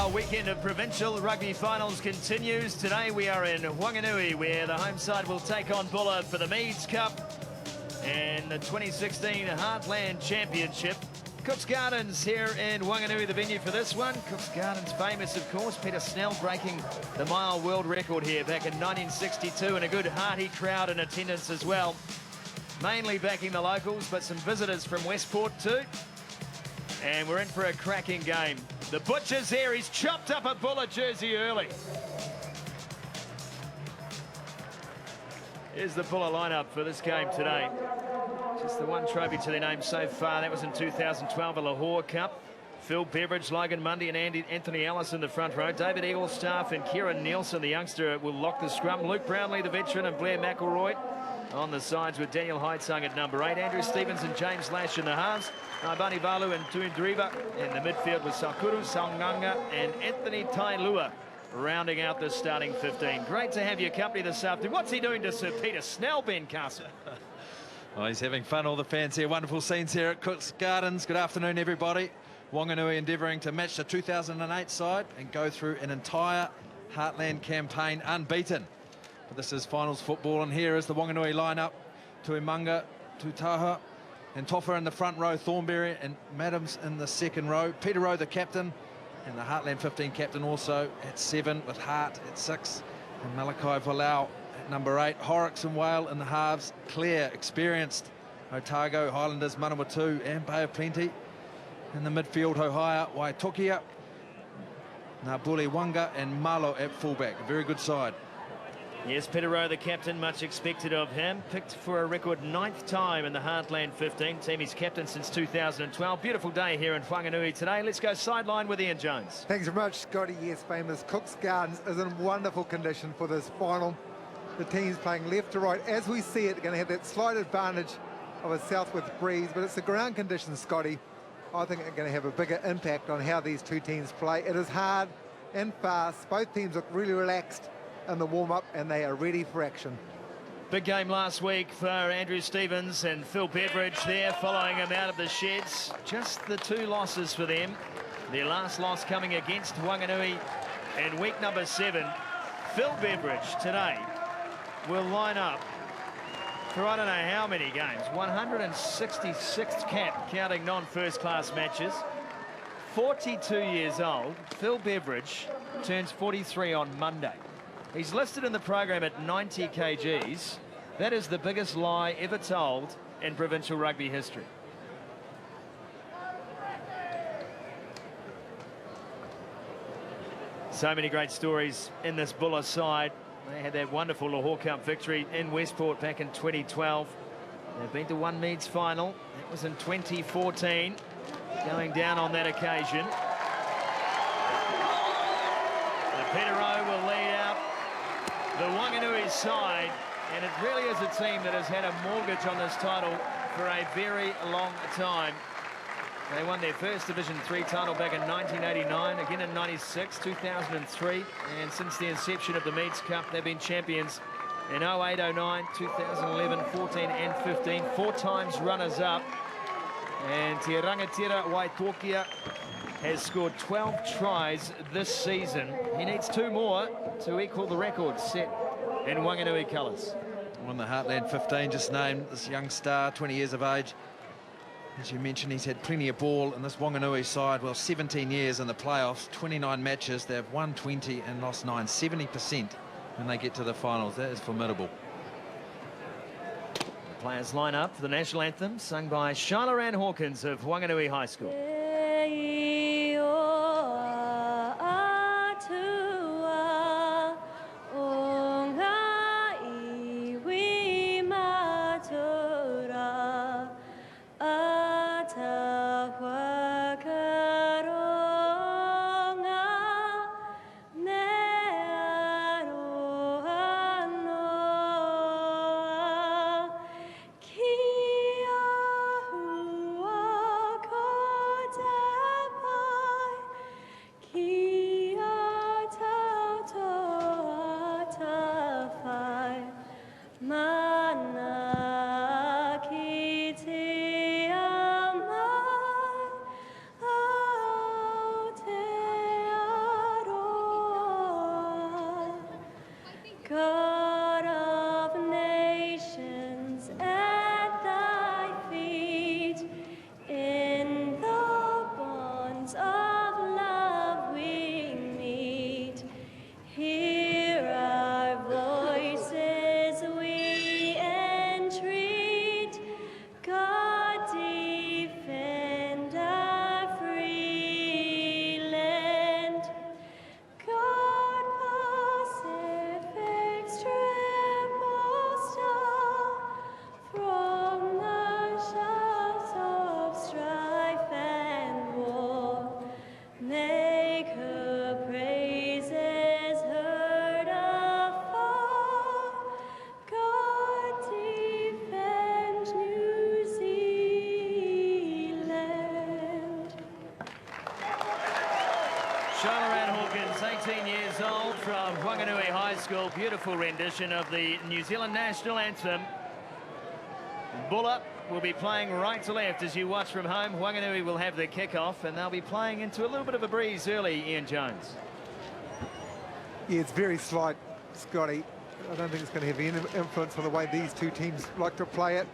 Our weekend of provincial rugby finals continues. Today we are in Wanganui, where the home side will take on Buller for the Meads Cup and the 2016 Heartland Championship. Cook's Gardens here in Wanganui, the venue for this one. Cook's Gardens famous, of course. Peter Snell breaking the mile world record here back in 1962, and a good hearty crowd in attendance as well. Mainly backing the locals, but some visitors from Westport too. And we're in for a cracking game. The Butcher's there, he's chopped up a Buller jersey early. Here's the Buller lineup for this game today. Just the one trophy to their name so far. That was in 2012, a Lahore Cup. Phil Beveridge, Logan Mundy and Anthony Ellis in the front row. David Eaglestaff and Kieran Nielsen, the youngster, will lock the scrum. Luke Brownlee, the veteran, and Blair McElroy on the sides with Daniel Heidsung at number 8. Andrew Stevens and James Lash in the halves. Ibani Valu and Tuindriva in the midfield with Salkuru, Salnganga and Anthony Tailua rounding out the starting 15. Great to have your company this afternoon. What's he doing to Sir Peter Snell, Ben Castle? Oh, he's having fun, all the fans here. Wonderful scenes here at Cook's Gardens. Good afternoon, everybody. Wanganui endeavouring to match the 2008 side and go through an entire Heartland campaign unbeaten. But this is finals football, and here is the Wanganui lineup. Tuimanga, Tutaha, and Toffa in the front row, Thornberry and Madams in the second row. Peter Rowe, the captain, and the Heartland 15 captain also at 7, with Hart at 6, and Malachi Valau at number 8. Horrocks and Whale in the halves. Clare, experienced. Otago, Highlanders, Manawatu and Bay of Plenty. In the midfield, Hohaya, Waitokia, Nabuli Wanga and Malo at fullback. A very good side. Yes, Peter Rowe, the captain, much expected of him. Picked for a record 9th time in the Heartland 15. Team he's captain since 2012. Beautiful day here in Whanganui today. Let's go sideline with Ian Jones. Thanks very much, Scotty. Yes, famous Cook's Gardens is in wonderful condition for this final. The teams playing left to right. As we see it, they're going to have that slight advantage of a southwest breeze, but it's the ground conditions, Scotty. I think it's going to have a bigger impact on how these two teams play. It is hard and fast. Both teams look really relaxed in the warm-up, and they are ready for action. Big game last week for Andrew Stevens and Phil Beveridge there, following him out of the sheds. Just the 2 losses for them. Their last loss coming against Wanganui in week number 7. Phil Beveridge today will line up for I don't know how many games. 166th cap, counting non-first class matches. 42 years old. Phil Beveridge turns 43 on Monday. He's listed in the program at 90 kgs. That is the biggest lie ever told in provincial rugby history. So many great stories in this Buller side. They had that wonderful Lahore Cup victory in Westport back in 2012. They've been to one Meads final. That was in 2014. Going down on that occasion. Peter Rowe will lead out the Wanganui side, and it really is a team that has had a mortgage on this title for a very long time. They won their first Division 3 title back in 1989, again in 96, 2003, and since the inception of the Meads Cup, they've been champions in 08, 09, 2011, 14 and 15, 4 times runners-up. And Te Rangatira Waitokia has scored 12 tries this season. He needs 2 more to equal the record set in Wanganui colours. Won the Heartland 15, just named this young star, 20 years of age. As you mentioned, he's had plenty of ball in this Wanganui side. Well, 17 years in the playoffs, 29 matches. They've won 20 and lost 9, 70% when they get to the finals. That is formidable. The players line up for the national anthem, sung by Shyla Ann Hawkins of Wanganui High School. Charlotte Hawkins, 18 years old, from Wanganui High School. Beautiful rendition of the New Zealand national anthem. Buller will be playing right to left as you watch from home. Wanganui will have the kickoff, and they'll be playing into a little bit of a breeze early, Ian Jones. Yeah, it's very slight, Scotty. I don't think it's going to have any influence on the way these two teams like to play it.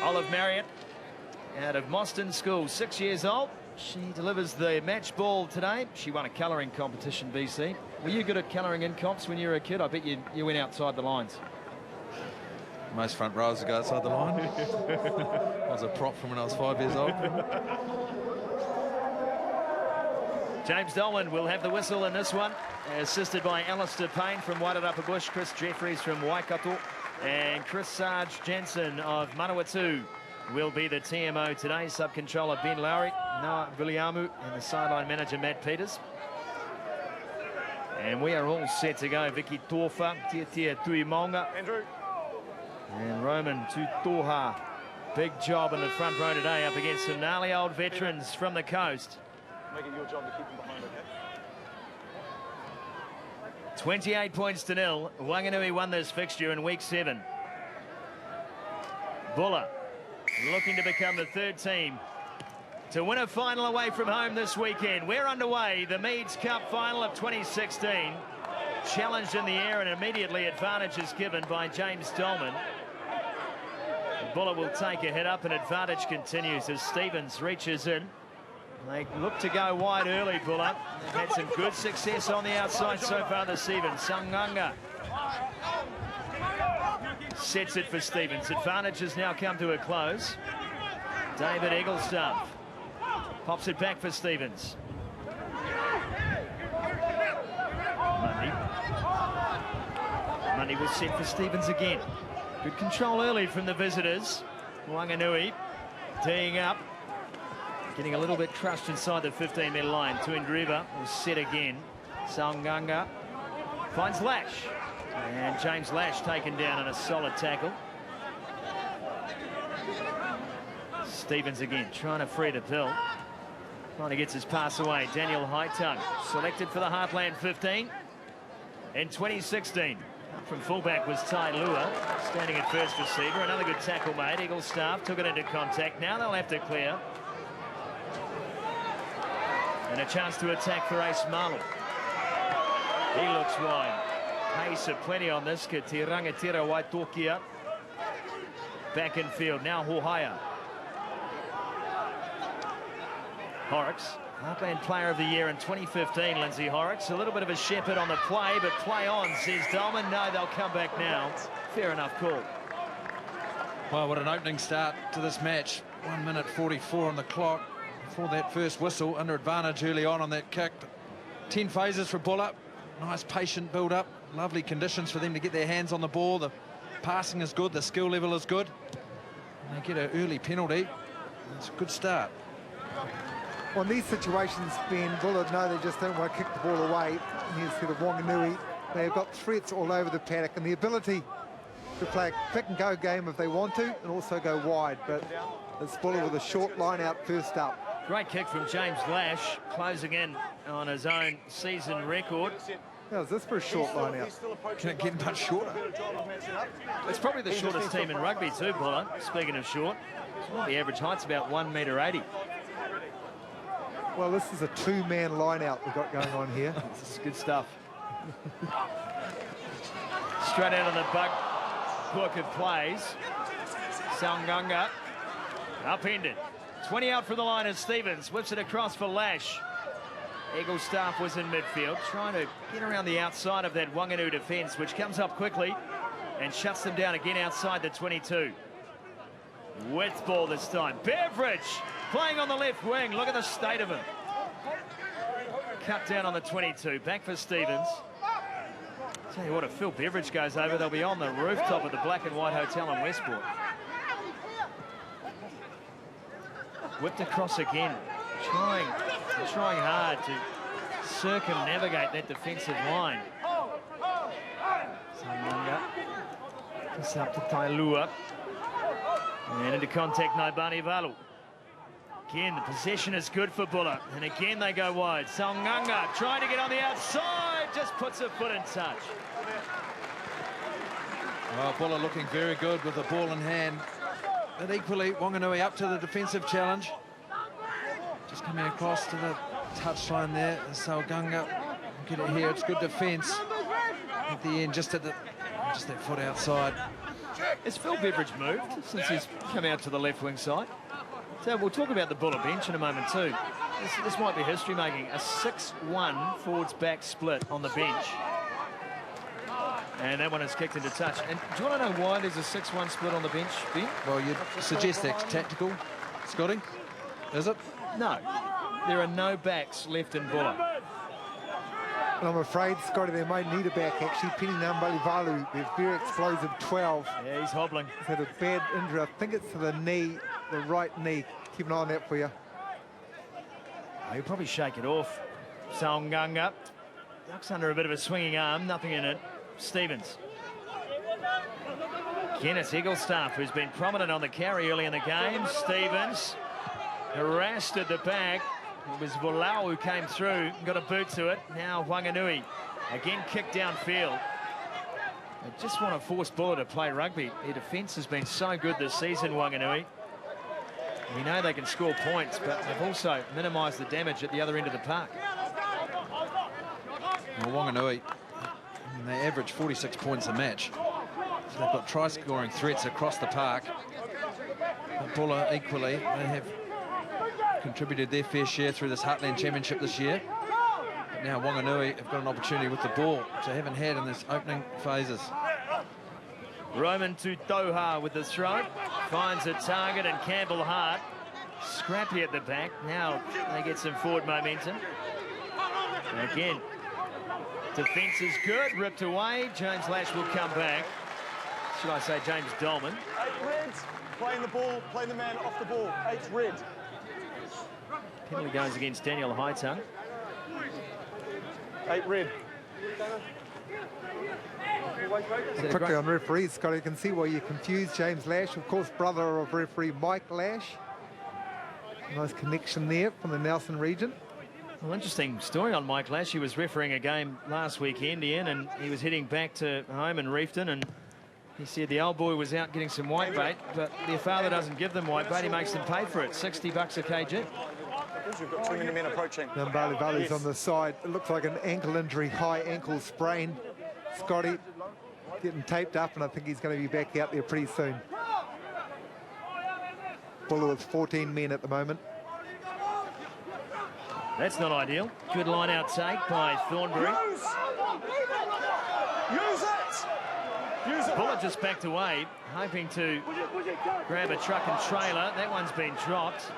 Olive Marriott, out of Moston School, 6 years old. She delivers the match ball today. She won a colouring competition, BC. Were you good at colouring in comps when you were a kid? I bet you went outside the lines. Most front rows go outside the line. I was a prop from when I was 5 years old. James Dolan will have the whistle in this one, assisted by Alistair Payne from Wairarapa, Chris Jeffries from Waikato, and Chris Sarge Jensen of Manawatu will be the TMO today. Sub-controller Ben Lowry, Noah Viliamu, and the sideline manager Matt Peters. And we are all set to go. Vicky Tofa, Tiatia Tuimonga, Andrew, and Roman Tutoha. Big job in the front row today up against some gnarly old veterans from the coast. make it your job to keep them behind, okay? 28 points to 0. Wanganui won this fixture in week 7. Buller looking to become the third team to win a final away from home this weekend. We're underway, the Meads Cup Final of 2016. Challenged in the air, and immediately advantage is given by James Dolman. Buller will take a hit up, and advantage continues as Stevens reaches in. They look to go wide early, Buller. They've had some good success on the outside so far this evening. Sanganga sets it for Stevens. Advantage has now come to a close. David Egglestaff pops it back for Stevens. Money was set for Stevens again. Good control early from the visitors. Wanganui teeing up, getting a little bit crushed inside the 15-metre line. Tuindriva will set again. Sanganga finds Lash, and James Lash taken down in a solid tackle. Stevens again trying to free the pill. Finally gets his pass away. Daniel Hightongue selected for the Heartland 15 in 2016. From fullback was Ty Lua, standing at first receiver. Another good tackle made. Egglestaff took it into contact. Now they'll have to clear. And a chance to attack for Ace Marlow. He looks wide. Pace of plenty on this. Rangatira Waitokia. Back in field. Now Hohaya. Horrocks, Heartland Player of the Year in 2015, Lindsay Horrocks. A little bit of a shepherd on the play, but play on, says Dolman. No, they'll come back now. Fair enough call. Well, what an opening start to this match. 1 minute 44 on the clock before that first whistle. Under advantage early on that kick. 10 phases for Buller. Nice patient build up. Lovely conditions for them to get their hands on the ball. The passing is good. The skill level is good. And they get an early penalty. It's a good start. Well, in these situations, Ben, Buller know they just don't want to kick the ball away. And you see the Wanganui, they've got threats all over the paddock and the ability to play a pick-and-go game if they want to, and also go wide. But it's Buller with a short line out first up. Great kick from James Lash, closing in on his own season record. How is this for a short line out? Can it get much shorter? It's probably the shortest team in rugby too, Buller. Speaking of short, the average height's about 1.80 m. Well, this is a two-man line-out we've got going on here. This is good stuff. Straight out of the book of plays. Sanganga upended. 20 out for the line as Stevens whips it across for Lash. Egglestaff was in midfield, trying to get around the outside of that Wanganui defence, which comes up quickly and shuts them down again outside the 22. Width ball this time. Beveridge playing on the left wing. Look at the state of him. Cut down on the 22. Back for Stevens. Tell you what, if Phil Beveridge goes over, they'll be on the rooftop of the Black and White Hotel in Westport. Whipped across again. Trying hard to circumnavigate that defensive line. Samanga. This up to Tailua. And into contact, Naibani Valu. Again, the possession is good for Buller. And again, they go wide. Salnganga trying to get on the outside. Just puts a foot in touch. Well, Buller looking very good with the ball in hand. But equally, Wanganui up to the defensive challenge. Just coming across to the touchline there. Salnganga get it here. It's good defence. At the end, just that foot outside. Has Phil Beveridge moved since he's come out to the left wing side? So we'll talk about the Buller bench in a moment too. This might be history making. A 6-1 forwards back split on the bench. And that one is kicked into touch. And do you want to know why there's a 6-1 split on the bench, Ben? Well, you'd suggest that's tactical, Scotty. Is it? No. There are no backs left in Buller. And I'm afraid, Scotty, they might need a back, actually. Penny Nambalivalu, their very explosive 12. Yeah, he's hobbling. He's had a bad injury. I think it's to the knee, the right knee. Keep an eye on that for you. He'll probably shake it off. Salnganga ducks under a bit of a swinging arm, nothing in it. Stevens. Kenneth Eaglestaff, who's been prominent on the carry early in the game. Stevens harassed at the back. It was Volau who came through, got a boot to it. Now Wanganui again kicked downfield. They just want to force Buller to play rugby. Their defence has been so good this season, Wanganui. We know they can score points, but they've also minimised the damage at the other end of the park. Well, Wanganui, they average 46 points a match. So they've got try-scoring threats across the park. But Buller equally, they have contributed their fair share through this Heartland Championship this year. But now Wanganui have got an opportunity with the ball, which they haven't had in this opening phases. Roman to Doha with the throw. Finds a target, and Campbell Hart scrappy at the back. Now they get some forward momentum. And again, defence is good, ripped away. James Lash will come back. Should I say James Dolman? 8 reds, playing the ball, playing the man off the ball. 8's red. Penalty goes against Daniel Hightongue. 8 red. Quickly on referees, Scotty, you can see why you're confused. James Lash, of course, brother of referee Mike Lash. Nice connection there from the Nelson region. Well, interesting story on Mike Lash. He was refereeing a game last weekend, Ian, and he was heading back to home in Reefton, and he said the old boy was out getting some white bait, but their father doesn't give them white bait. He makes them pay for it, $60 a kg. We've got too many men approaching. Nambali Valley's on the side. It looks like an ankle injury, high ankle sprain. Scotty getting taped up, and I think he's going to be back out there pretty soon. Buller with 14 men at the moment. That's not ideal. Good line-out take by Thornbury. Use it! Use it! Buller just backed away, hoping to grab a truck and trailer. That one's been dropped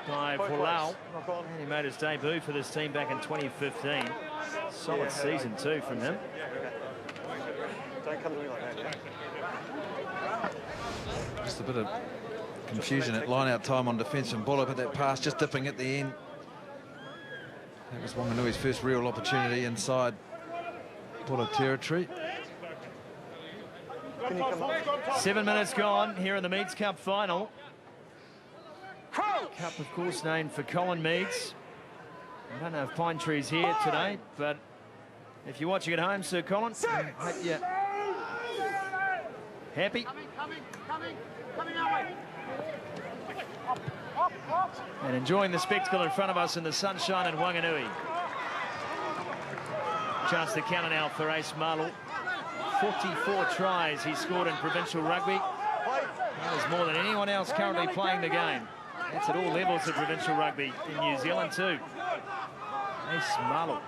by Volau. And he made his debut for this team back in 2015. Solid season too from him. Don't come to me like that, yeah? Just a bit of confusion at line-out time on defence from Buller, but that pass just dipping at the end. That was Wanganui's first real opportunity inside Buller territory. 7 minutes gone here in the Meads Cup Final. Cup, of course, named for Colin Meads. I don't know if Pine Tree's here today, but if you're watching at home, Sir Colin, I hope you're happy. Coming our way. And enjoying the spectacle in front of us in the sunshine in Wanganui. Chance to count it now for Ace Marlow. 44 tries he scored in provincial rugby. That is more than anyone else currently playing the game. That's at all levels of provincial rugby in New Zealand too. Ace Marlow.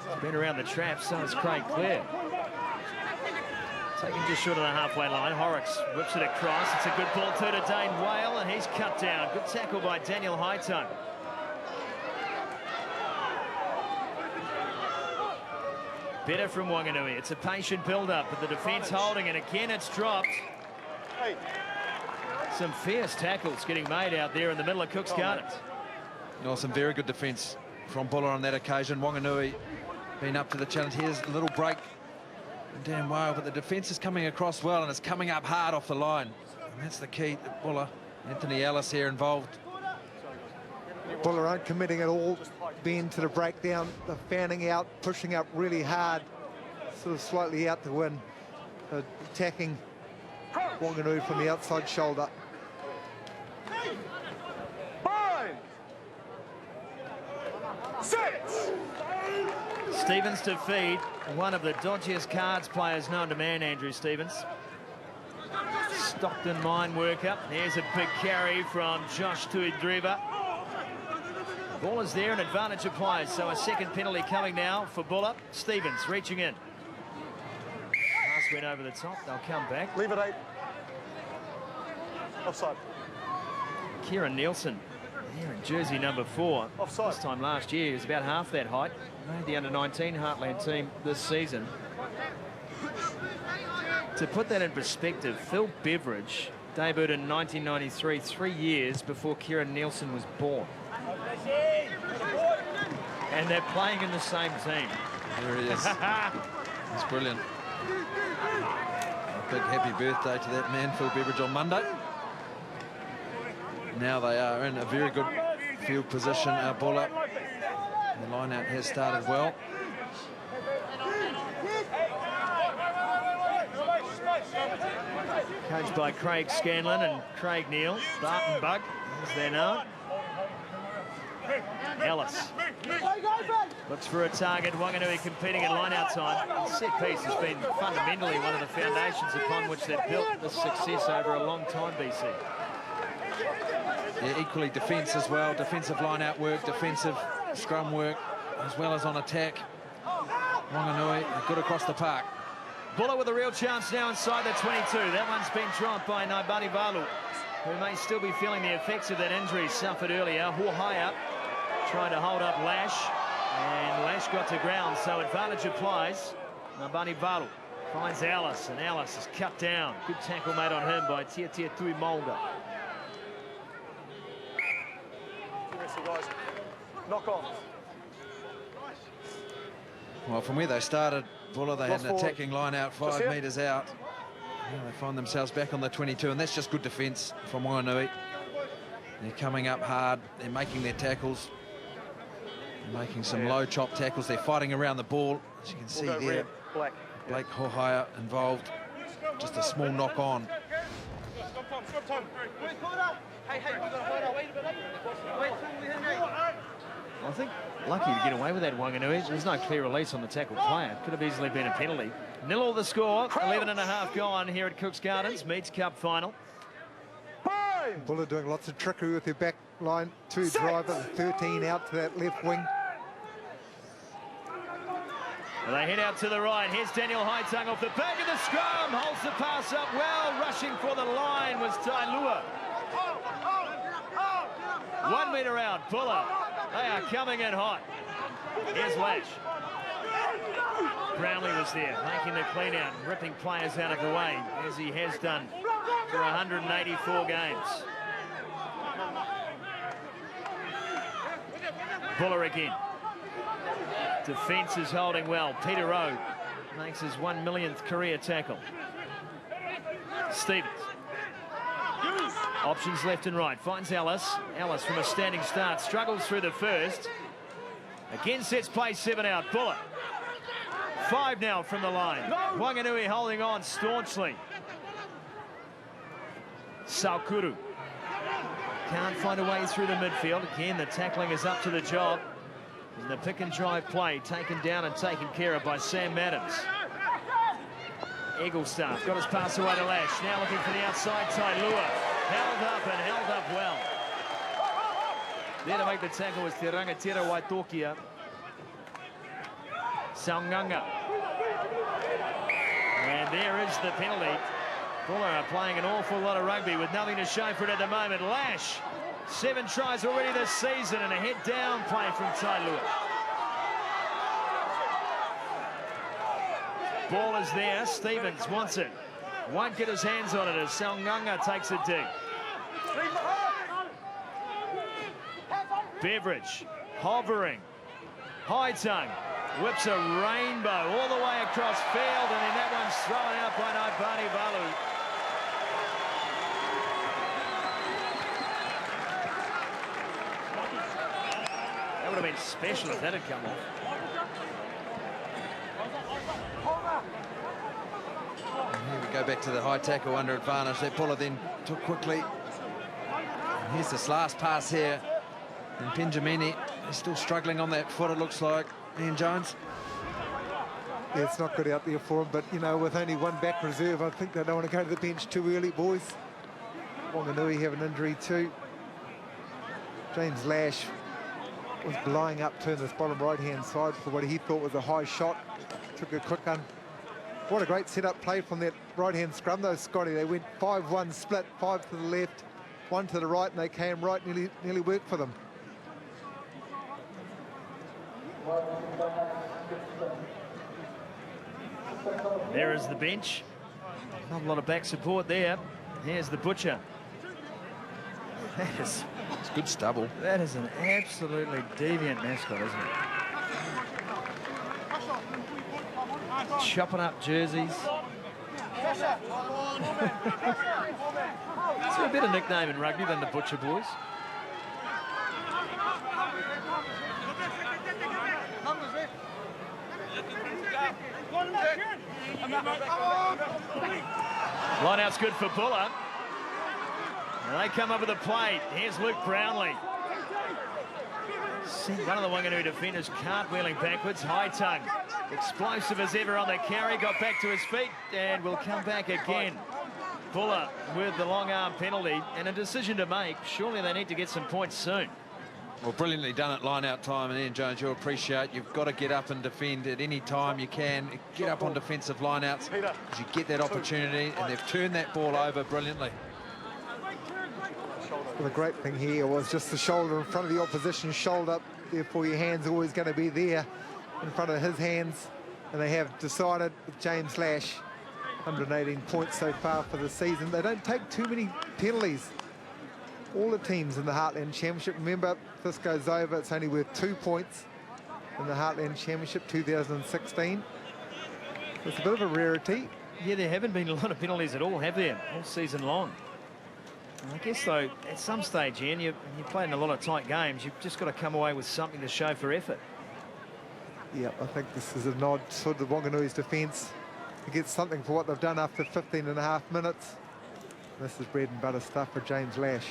He's been around the trap, so is Craig Clare. Taken just short of the halfway line. Horrocks whips it across. It's a good ball to Dane Whale, and he's cut down. Good tackle by Daniel Hightongue. Better from Wanganui. It's a patient build-up, but the defence holding, and again it's dropped. Some fierce tackles getting made out there in the middle of Cook's Gardens. Oh, some very good defence from Buller on that occasion. Wanganui been up to the challenge. Here's a little break. Damn well, but the defence is coming across well, and it's coming up hard off the line. And that's the key that Buller Anthony Ellis here involved. Buller aren't committing at all, Ben, to the breakdown. They're fanning out, pushing up really hard, sort of slightly out to win. Attacking Wanganui from the outside shoulder. Stevens to feed, one of the dodgiest cards players known to man, Andrew Stevens. Stockton mine worker. There's a big carry from Josh Tuidreva. Ball is there and advantage applies, so a second penalty coming now for Buller. Stevens reaching in. Pass went over the top, they'll come back. Leave it 8. Offside. Kieran Nielsen here in jersey number 4. Offside. This time last year he was about half that height. Made the under-19 Heartland team this season. To put that in perspective, Phil Beveridge debuted in 1993, 3 years before Kieran Nielsen was born. And they're playing in the same team. There he is. It's brilliant. A big happy birthday to that man, Phil Beveridge, on Monday. Now they are in a very good field position, Buller. The line-out has started well. Coached by Craig Scanlon and Craig Neal. Barton Bug, as they're known. Ellis looks for a target. Wanganui competing in line-out time. The set piece has been fundamentally one of the foundations upon which they've built this success over a long time, BC. Yeah, equally defence as well. Defensive line-out work, defensive scrum work, as well as on attack. Wanganui good across the park. Buller with a real chance now inside the 22. That one's been dropped by Naibani Valu, who may still be feeling the effects of that injury suffered earlier. Haya trying to hold up Lash, and Lash got to ground, so advantage applies. Naibani Valu finds Alice, and Alice is cut down. Good tackle made on him by Tia Tui Mulder. Knock on. Well, from where they started, Buller, they had an attacking line out 5 metres out. Now they find themselves back on the 22, and that's just good defence from Wanganui. They're coming up hard. They're making their tackles. They're making some low chop tackles. They're fighting around the ball, as you can see there. Blake Hohaya involved. Just a small knock on. I think lucky to get away with that, Wanganui. There's no clear release on the tackle player. Could have easily been a penalty. 0 the score, 11.5 gone here at Cooks Gardens, Meads Cup Final. Buller doing lots of trickery with their back line. 2 driver, 13 out to that left wing. Well, they head out to the right. Here's Daniel Haitung off the back of the scrum. Holds the pass up well. Rushing for the line was Tailua. 1 metre out, Buller. They are coming in hot. Here's Lash. Brownlee was there, making the clean out, ripping players out of the way, as he has done for 184 games. Buller again. Defence is holding well. Peter Rowe makes his 1 millionth career tackle. Stevens. Options left and right. Finds Ellis. Ellis from a standing start. Struggles through the first. Again sets play 7 out. Buller. 5 now from the line. Wanganui holding on staunchly. Saukuru. Can't find a way through the midfield. Again, the tackling is up to the job. And the pick and drive play taken down and taken care of by Sam Adams. Eaglestaff got his pass away to Lash. Now looking for the outside. Tailua held up and held up well. There to make the tackle was Te Rangatira Waitokia. Saunganga. And there is the penalty. Buller are playing an awful lot of rugby with nothing to show for it at the moment. Lash, 7 tries already this season, and a head down play from Tailua. Ball is there. Stevens wants it. Won't get his hands on it as Saunganga takes a dig. Beveridge hovering. Haitung whips a rainbow all the way across field, and then that one's thrown out by Naibani Valu. would have been special if that had come off. And here we go back to the high tackle under advantage. That Buller then took quickly. And here's this last pass here. And Benjamini is still struggling on that foot, it looks like. Ian Jones. Yeah, it's not good out there for him, but, you know, with only one back reserve, I think they don't want to go to the bench too early, boys. Wanganui have an injury too. James Lash was blowing up to this bottom right-hand side for what he thought was a high shot. Took a quick one. What a great setup play from that right-hand scrum, though, Scotty. They went 5-1 split, 5 to the left, 1 to the right, and they came right, nearly worked for them. There is the bench. Not a lot of back support there. Here's the Butcher. It's good stubble. That is an absolutely deviant mascot, isn't it? Chopping up jerseys. Is there a better nickname in rugby than the Butcher Boys? Lineout's good for Buller. And they come up with a plate. Here's Luke Brownlee. Sent one of the Wanganui defenders cartwheeling backwards. High tongue. Explosive as ever on the carry. Got back to his feet and will come back again. Buller with the long arm penalty and a decision to make. Surely they need to get some points soon. Well, brilliantly done at line-out time, and Ian Jones, you'll appreciate you've got to get up and defend at any time you can. Get up on defensive line-outs as you get that opportunity, and they've turned that ball over brilliantly. Well, the great thing here was just the shoulder in front of the opposition shoulder. Therefore, your hand's always going to be there in front of his hands. And they have decided with James Lash, 118 points so far for the season. They don't take too many penalties. All the teams in the Heartland Championship, remember, if this goes over, it's only worth 2 points in the Heartland Championship 2016. It's a bit of a rarity. Yeah, there haven't been a lot of penalties at all, have there, all season long? And I guess, though, at some stage, Ian, you're playing a lot of tight games. You've just got to come away with something to show for effort. Yeah, I think this is a nod to the Wanganui's defence to get something for what they've done after 15.5 minutes. This is bread and butter stuff for James Lash.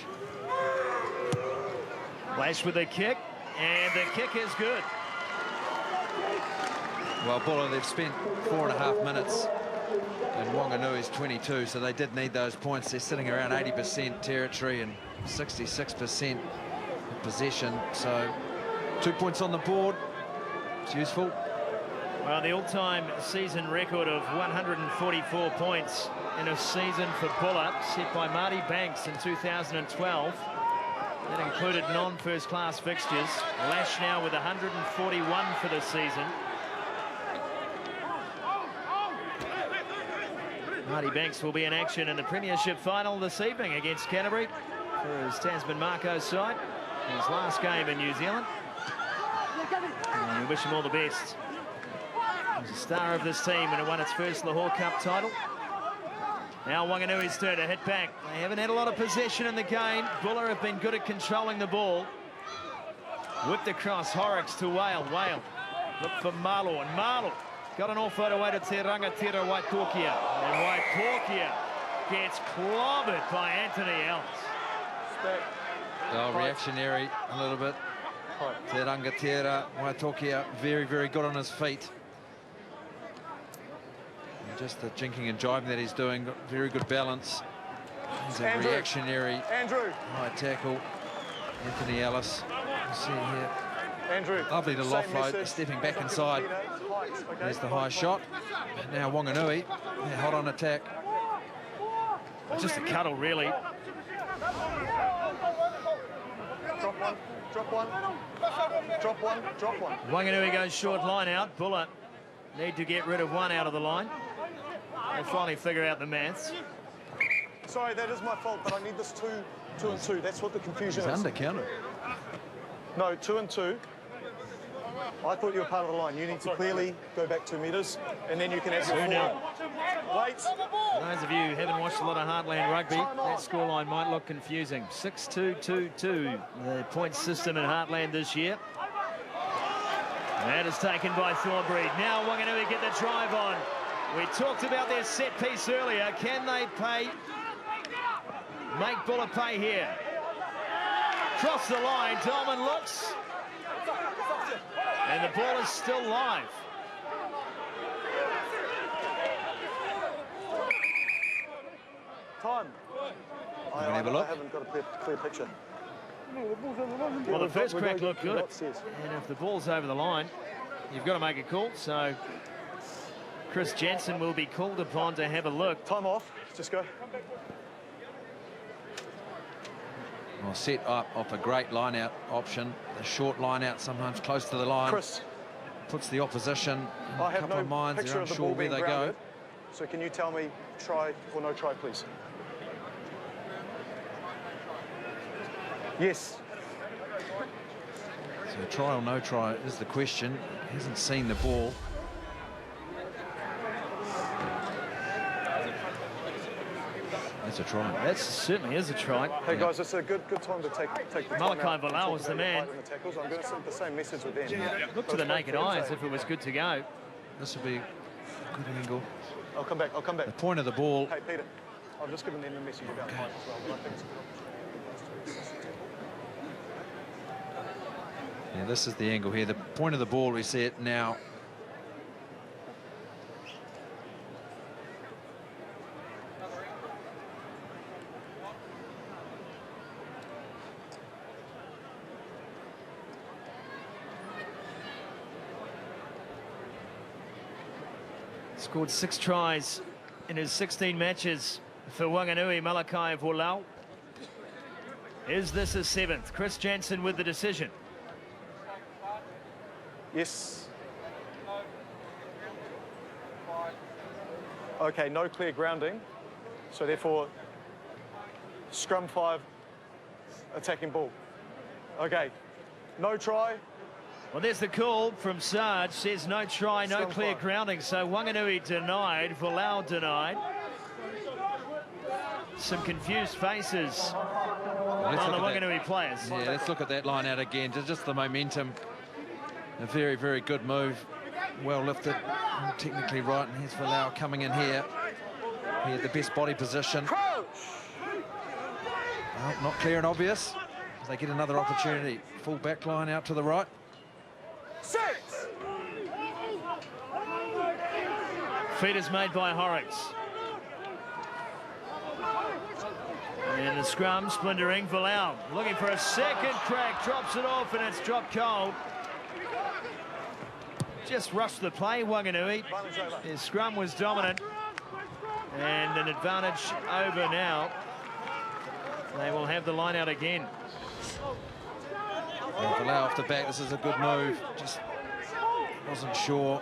Lash with a kick, and the kick is good. Well, Buller, they've spent 4.5 minutes, and Wanganui's 22, so they did need those points. They're sitting around 80% territory and 66% possession, so 2 points on the board. It's useful. Well, the all-time season record of 144 points in a season for Buller, set by Marty Banks in 2012. That included non-first-class fixtures. Lash now with 141 for the season. Marty Banks will be in action in the Premiership final this evening against Canterbury for his Tasman Marco side. His last game in New Zealand. And we wish him all the best. He's a star of this team and it won its first Lahore Cup title. Now Wanganui's turn to hit back. They haven't had a lot of possession in the game. Buller have been good at controlling the ball. Whipped across Horrocks to Whale. Whale look for Marlow, and Marlow got an awful lot away to Te Rangatira Waitokia. And Waitokia gets clobbered by Anthony Ellis. Oh, reactionary a little bit. Te Rangatira Waitokia very, very good on his feet. Just the jinking and jibing that he's doing, got very good balance. He's a reactionary high tackle. Anthony Ellis, you see here. Andrew, lovely little offload, stepping back inside. There's the high shot. Now Wanganui, they're hot on attack. Just a cuddle, really. Drop one, drop one, drop one, drop one. Wanganui goes short line out. Buller need to get rid of one out of the line. They'll finally figure out the maths. Sorry, that is my fault, but I need this 2 and 2. That's what the confusion He's is. undercounted. No, 2 and 2. I thought you were part of the line. You need to clearly go back 2 metres, and then you can have your 4. Wait. For those of you who haven't watched a lot of Heartland rugby, that scoreline might look confusing. 6-2-2-2, the point system in Heartland this year. That is taken by Thornbury. Now Wanganui get the drive on. We talked about their set piece earlier. Can they make Buller pay here? Cross the line, Dolman looks. And the ball is still live. Time. I have a look. haven't got a clear picture. Well, the first crack looked good. And if the ball's over the line, you've got to make a call. So Chris Jensen will be called upon to have a look. Time off. Just go. Well, set up off a great line-out option. The short line-out sometimes close to the line. Chris. Puts the opposition in I a have couple no of minds. picture They're of the unsure ball where being they grounded. go. So can you tell me try or no try, please? Yes. So try or no try is the question. He hasn't seen the ball. That's a try. That certainly is a try. Hey guys, it's a good time to take the Malachi time out and Valau talk was the about man. the tackles. I'm going to send the same message with them. Look to the naked eye as if it was good to go. This will be a good angle. I'll come back. The point of the ball. Hey Peter, I've just given them the message about height as well, but I think it's good. Yeah, this is the angle here. The point of the ball, we see it now. Scored 6 tries in his 16 matches for Wanganui, Malachi Valau. Is this his 7th? Chris Jensen with the decision. Yes. Okay, no clear grounding. So therefore, scrum 5, attacking ball. Okay, no try. Well, there's the call from Sarge. Says no try, no Scrum clear 5. grounding. So Wanganui denied, Valau denied. Some confused faces on the Wanganui players. Yeah, let's look at that line out again. Just the momentum. A very, very good move. Well lifted, technically right. And here's Valau coming in here. He had the best body position. Well, not clear and obvious. They get another opportunity. Full back line out to the right. 6. Feed is made by Horrocks. And the scrum splintering. Valau looking for a second crack, drops it off, and it's dropped cold. Just rushed the play, Wanganui. His scrum was dominant. And an advantage over now. They will have the line out again. And Valau off the back, this is a good move. Just wasn't sure.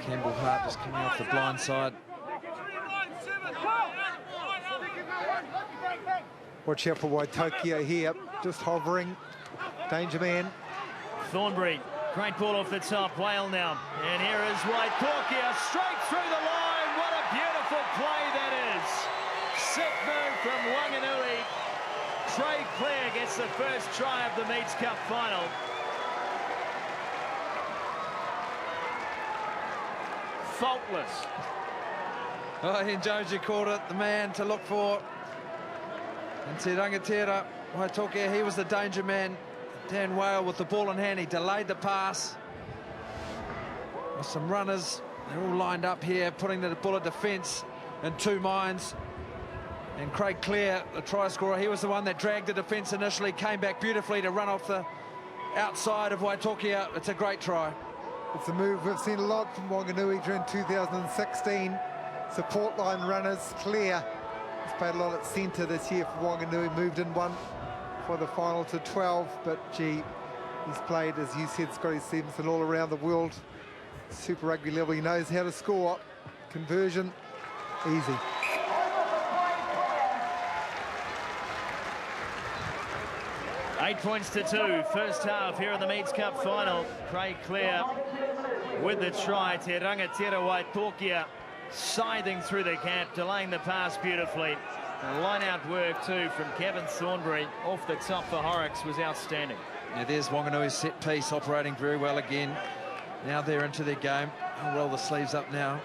Campbell Hart just coming off the blind side. Watch out for Waitokia here, just hovering. Danger man. Thornbury, great ball off the top. Whale now. And here is Waitokia straight through the line. What a beautiful play that is. Sick move from Wanganui. Trey Clare gets the first try of the Meads Cup Final. Faultless. Oh, and Joji called it, the man to look for. And Te Rangatira, Waitokia, he was the danger man. Dan Whale with the ball in hand, he delayed the pass. With some runners, they're all lined up here, putting the Buller defence in 2 minds. And Craig Clare, the try scorer, he was the one that dragged the defence initially, came back beautifully to run off the outside of Waitokia. It's a great try. It's a move we've seen a lot from Wanganui during 2016. Support line runners, Clare. He's played a lot at centre this year for Wanganui, moved in 1 for the final to 12, but gee, he's played, as you said, Scotty Stevenson, all around the world. Super Rugby level, he knows how to score. Conversion, easy. Eight points to 2, first half here in the Meads Cup Final. Craig Clare with the try. Te Rangatira Waitokia scything through the gap, delaying the pass beautifully. And line-out work too from Kevin Thornbury off the top for Horrocks was outstanding. Yeah, there's Wanganui's set piece operating very well again. Now they're into their game. I'll roll the sleeves up now.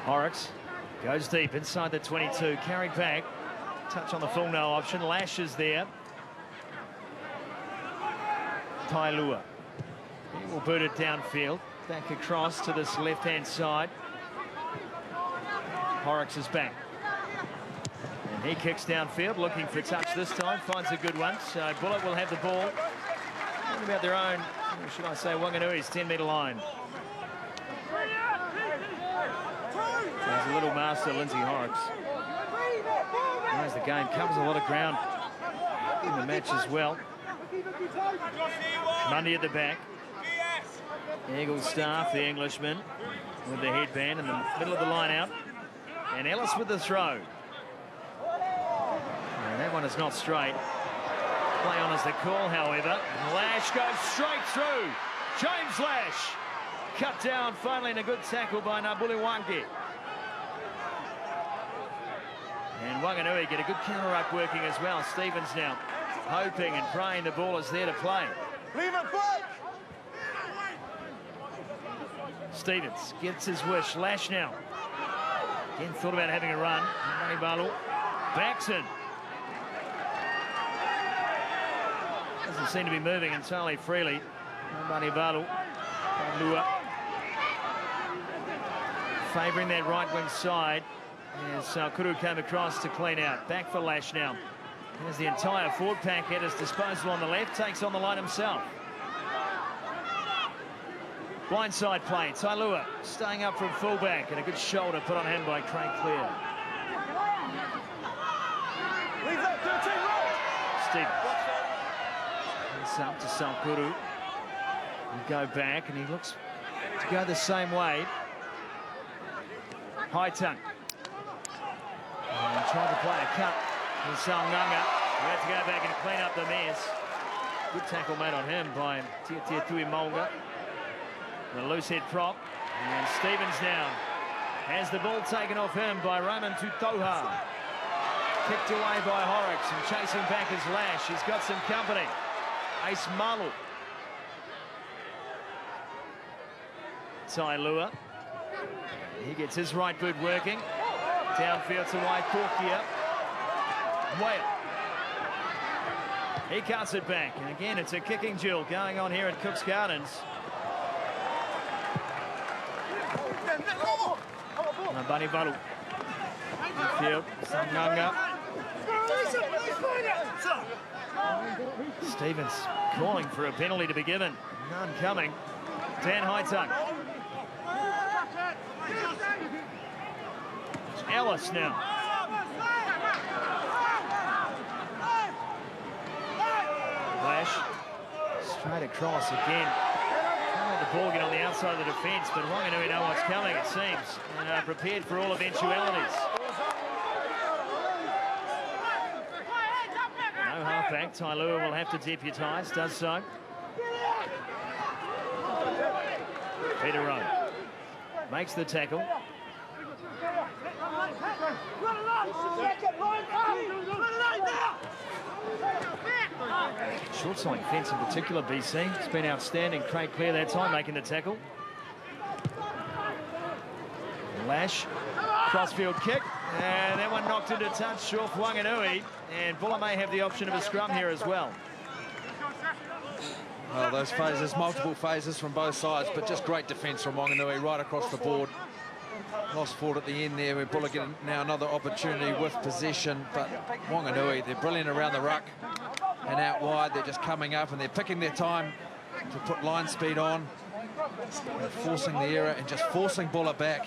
Horrocks goes deep inside the 22, carried back. Touch on the full no option. Lashes there. Tailua. He will boot it downfield. Back across to this left-hand side. Horrocks is back. And he kicks downfield, looking for a touch this time. Finds a good one. So Buller will have the ball. Talking about their own, or should I say, Wanganui's 10-metre line. There's a little master, Lindsay Horrocks. Knows the game, covers a lot of ground in the match as well. Mundy at the back. Eaglestaff, the Englishman, with the headband in the middle of the line out. And Ellis with the throw. And that one is not straight. Play on is the call, however. Lash goes straight through. James Lash. Cut down finally, and a good tackle by Nabuliwangi. And Wanganui get a good counter-up working as well. Stevens now hoping and praying the ball is there to play. Leave it back. Stevens gets his wish. Lash now. Again thought about having a run. Manibalu backs in. Doesn't seem to be moving entirely freely. Manibalu. Favouring that right wing side as Kuru came across to clean out. Back for Lash now. There's the entire forward pack at his disposal on the left. Takes on the line himself. Blindside play. Tailua staying up from fullback, and a good shoulder put on him by Craig Clear. Stevens. It's up to Salkuru. And go back, and he looks to go the same way. High tongue. And trying to play a cut with Salnanga. We have to go back and clean up the mess. Good tackle made on him by Tia Tui Mulga. The loose head prop. And Stevens now has the ball taken off him by Roman Tutoha. Kicked away by Horrocks, and chasing back is Lash. He's got some company. Ace Malu. Tailua. He gets his right boot working. Downfield to Waipokia. Whale. He cuts it back, and again it's a kicking duel going on here at Cook's Gardens. Bunny Balu. Midfield. Samnanga. Stevens calling for a penalty to be given. None coming. Dan Hightongue. Ellis now. Lash straight across again. Can't let the ball get on the outside of the defence, but Wanganui know what's coming, it seems, and are prepared for all eventualities. No halfback. Tailua will have to deputise, does so. Peter Rowe makes the tackle. Short side defence in particular, BC. It's been outstanding. Craig Clear that time making the tackle. Lash, crossfield kick, and that one knocked into touch off Wanganui, and Buller may have the option of a scrum here as well. Well, those phases, multiple phases from both sides, but just great defence from Wanganui right across the board. Lost forward at the end there, where Buller getting now another opportunity with possession, but Wanganui, they're brilliant around the ruck and out wide. They're just coming up and they're picking their time to put line speed on, and forcing the error and just forcing Buller back.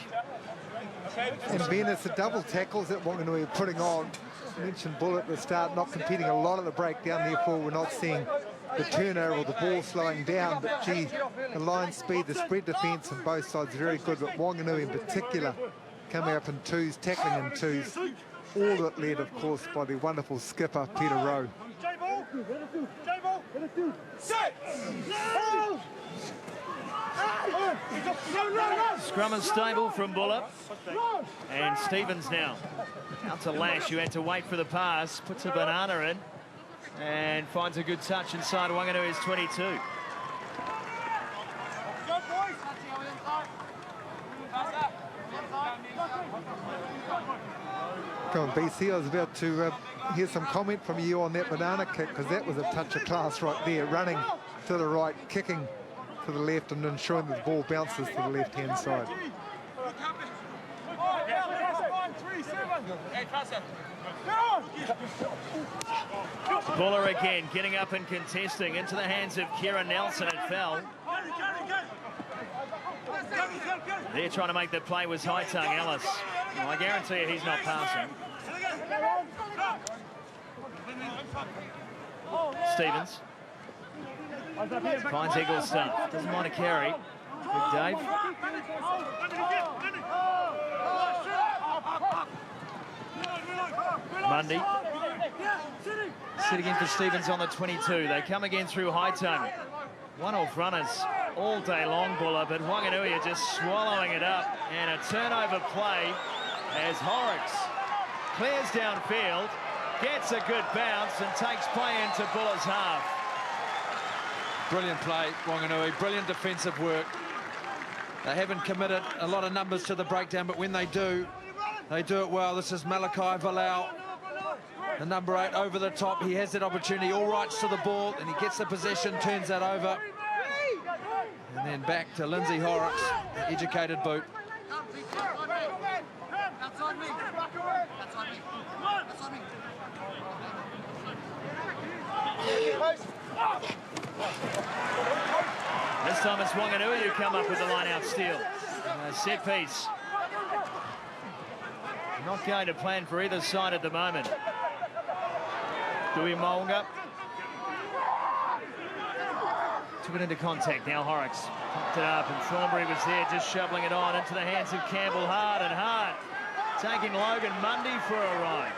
And Ben, it's the double tackles that Wanganui are putting on. I mentioned Buller at the start, not competing a lot of the breakdown, therefore we're not seeing the turnover or the ball slowing down, but gee, the line speed, the spread defence on both sides very good, but Wanganui in particular coming up in twos, tackling in twos. all that led, of course, by the wonderful skipper, Peter Rowe. Scrum and stable from Buller. And Stevens now. Out to Lash, who had to wait for the pass. Puts a banana in. And finds a good touch inside Wanganui's 22. Come on, BC, I was about to hear some comment from you on that banana kick, because that was a touch of class right there, running to the right, kicking to the left, and ensuring that the ball bounces to the left-hand side. Buller again, getting up and contesting into the hands of Kieran Nelson. It fell. They're trying to make the play was High-Tongue Ellis. Well, I guarantee you he's not passing. Stevens finds Eggleston. Doesn't want to carry. Big Dave. Mundy. Sitting in for Stevens on the 22. They come again through High-Tongue. One-off runners all day long, Buller, but Wanganui are just swallowing it up. And a turnover play as Horrocks clears downfield, gets a good bounce and takes play into Buller's half. Brilliant play, Wanganui. Brilliant defensive work. They haven't committed a lot of numbers to the breakdown, but when they do it well. This is Malachi Valau, the number 8, over the top. He has that opportunity, all rights to the ball, and he gets the possession, turns that over. And then back to Lindsay Horrocks, the educated boot. This time it's Wanganui who come up with the line-out steal. Set piece. Not going to plan for either side at the moment. Dewey Mulga. Took it into contact. Now Horrocks popped it up, and Thornbury was there just shoveling it on into the hands of Campbell. Hard and hard. Taking Logan Mundy for a ride.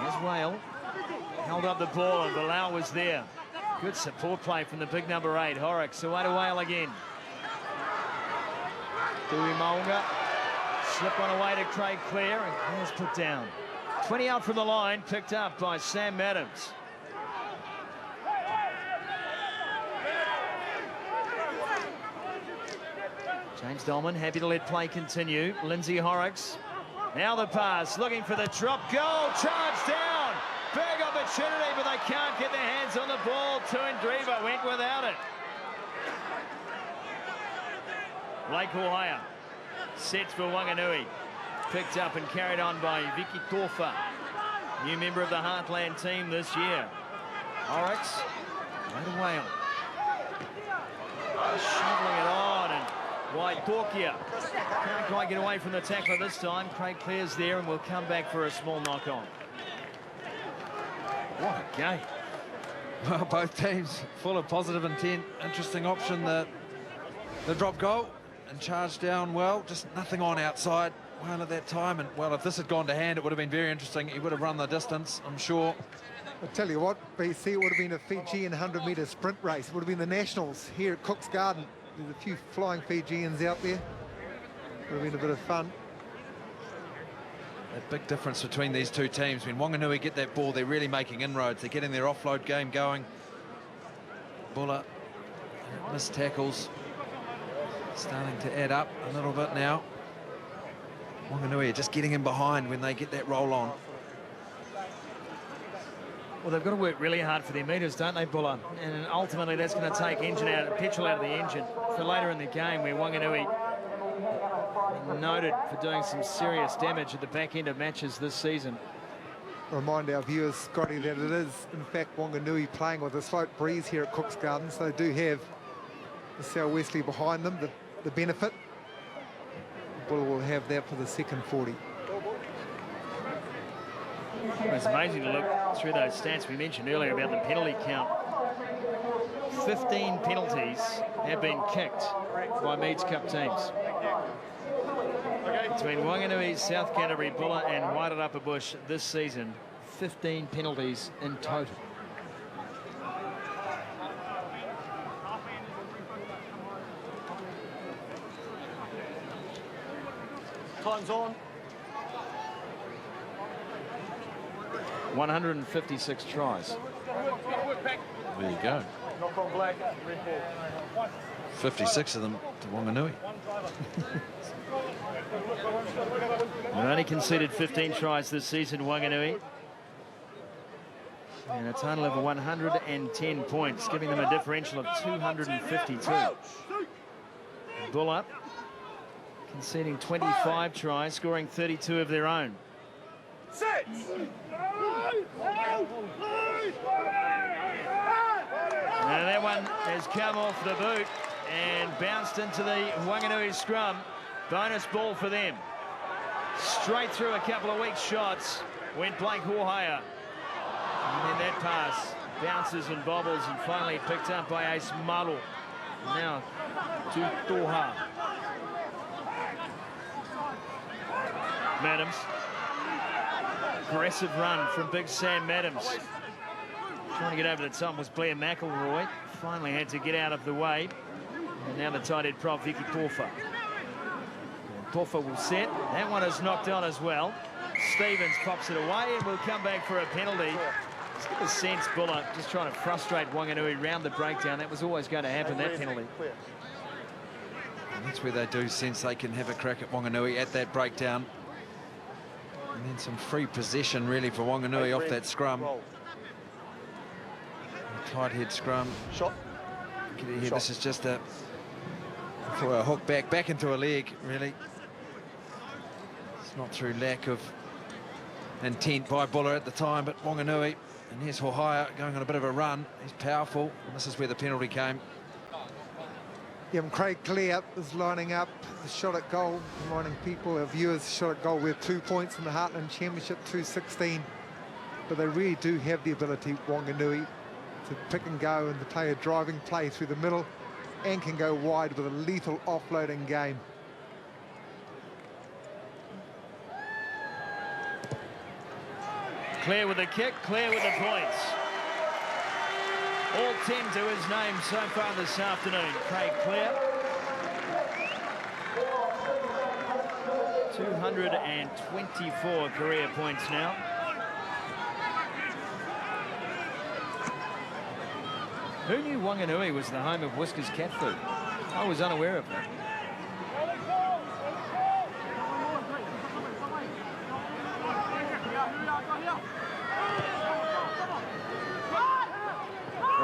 Here's Whale. Held up the ball, and Bilal was there. Good support play from the big number 8, Horrocks. Away to Whale again. Dewey Mulga. Slip one away to Craig Clare, and Clare's put down. 20 out from the line, picked up by Sam Adams. James Dolman happy to let play continue. Lindsay Horrocks. Now the pass, looking for the drop goal. Charge down. Big opportunity, but they can't get their hands on the ball. Tuandriva went without it. Blake Ohaya sets for Wanganui. Picked up and carried on by Vicky Torfa, new member of the Heartland team this year. Horrocks, right away on. Shoveling it on, and Waitokia can't quite get away from the tackler this time. Craig Clare's there, and will come back for a small knock-on. What a game. Well, both teams full of positive intent. Interesting option, the drop goal, and charged down well. Just nothing on outside well at that time. And, well, if this had gone to hand, it would have been very interesting. He would have run the distance, I'm sure. I'll tell you what, BC, it would have been a Fijian 100-metre sprint race. It would have been the Nationals here at Cook's Garden. There's a few flying Fijians out there. Would have been a bit of fun. A big difference between these two teams. When Wanganui get that ball, they're really making inroads. They're getting their offload game going. Buller missed tackles. Starting to add up a little bit now. Wanganui are just getting in behind when they get that roll on. Well, they've got to work really hard for their meters, don't they, Buller? And ultimately, that's going to take petrol out of the engine for later in the game, where Wanganui noted for doing some serious damage at the back end of matches this season. Remind our viewers, Scotty, that it is, in fact, Wanganui playing with a slight breeze here at Cook's Garden, so they do have the Sal Wesley behind them, the benefit. Buller will have that for the second 40. It's amazing to look through those stats we mentioned earlier about the penalty count 15 penalties have been kicked by Meads Cup teams. Between Wanganui, South Canterbury, Buller and Wairarapa Bush this season, 15 penalties in total. Time's on. 156 tries. There you go. Knock on black, red ball. 56 of them to Wanganui. They've only conceded 15 tries this season, Wanganui. And a total of 110 points, giving them a differential of 252. Buller conceding 25 tries, scoring 32 of their own. Now that one has come off the boot and bounced into the Wanganui scrum. Bonus ball for them. Straight through a couple of weak shots went Blake Horhaya. And then that pass bounces and bobbles and finally picked up by Ace Malu. Now to Toha. Madams. Aggressive run from Big Sam Madams. Trying to get over the top was Blair McElroy. Finally had to get out of the way. And now the tight head prop, Vicky Porfa. Porfa will set. That one is knocked on as well. Stevens pops it away and will come back for a penalty. Just get the sense Buller just trying to frustrate Wanganui round the breakdown. That was always going to happen, that penalty. And that's where they do sense they can have a crack at Wanganui at that breakdown. And then some free possession really for Wanganui off that scrum. Tight head scrum. Shot. Here, this is just a hook back into a leg, really. It's not through lack of intent by Buller at the time, but Wanganui, and here's Horhaya going on a bit of a run. He's powerful, and this is where the penalty came. Yeah, and Craig Clear is lining up the shot at goal, reminding people, our viewers, shot at goal with 2 points in the Heartland Championship, 216. But they really do have the ability, Wanganui, to pick and go and to play a driving play through the middle and can go wide with a lethal offloading game. Clear with the kick, Clear with the points. All 10 to his name so far this afternoon. Craig Clear. 224 career points now. Who knew Wanganui was the home of Whiskers cat food? I was unaware of that.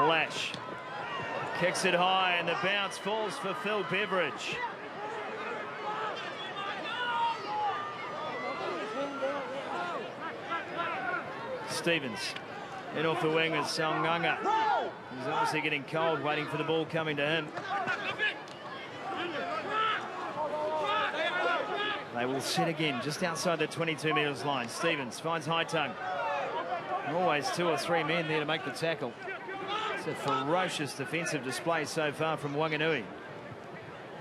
Lash kicks it high and the bounce falls for Phil Beveridge. Stevens in off the wing is Salnganga. He's obviously getting cold, waiting for the ball coming to him. They will set again just outside the 22 metres line. Stevens finds High-Tongue. Always 2 or 3 men there to make the tackle. It's a ferocious defensive display so far from Wanganui.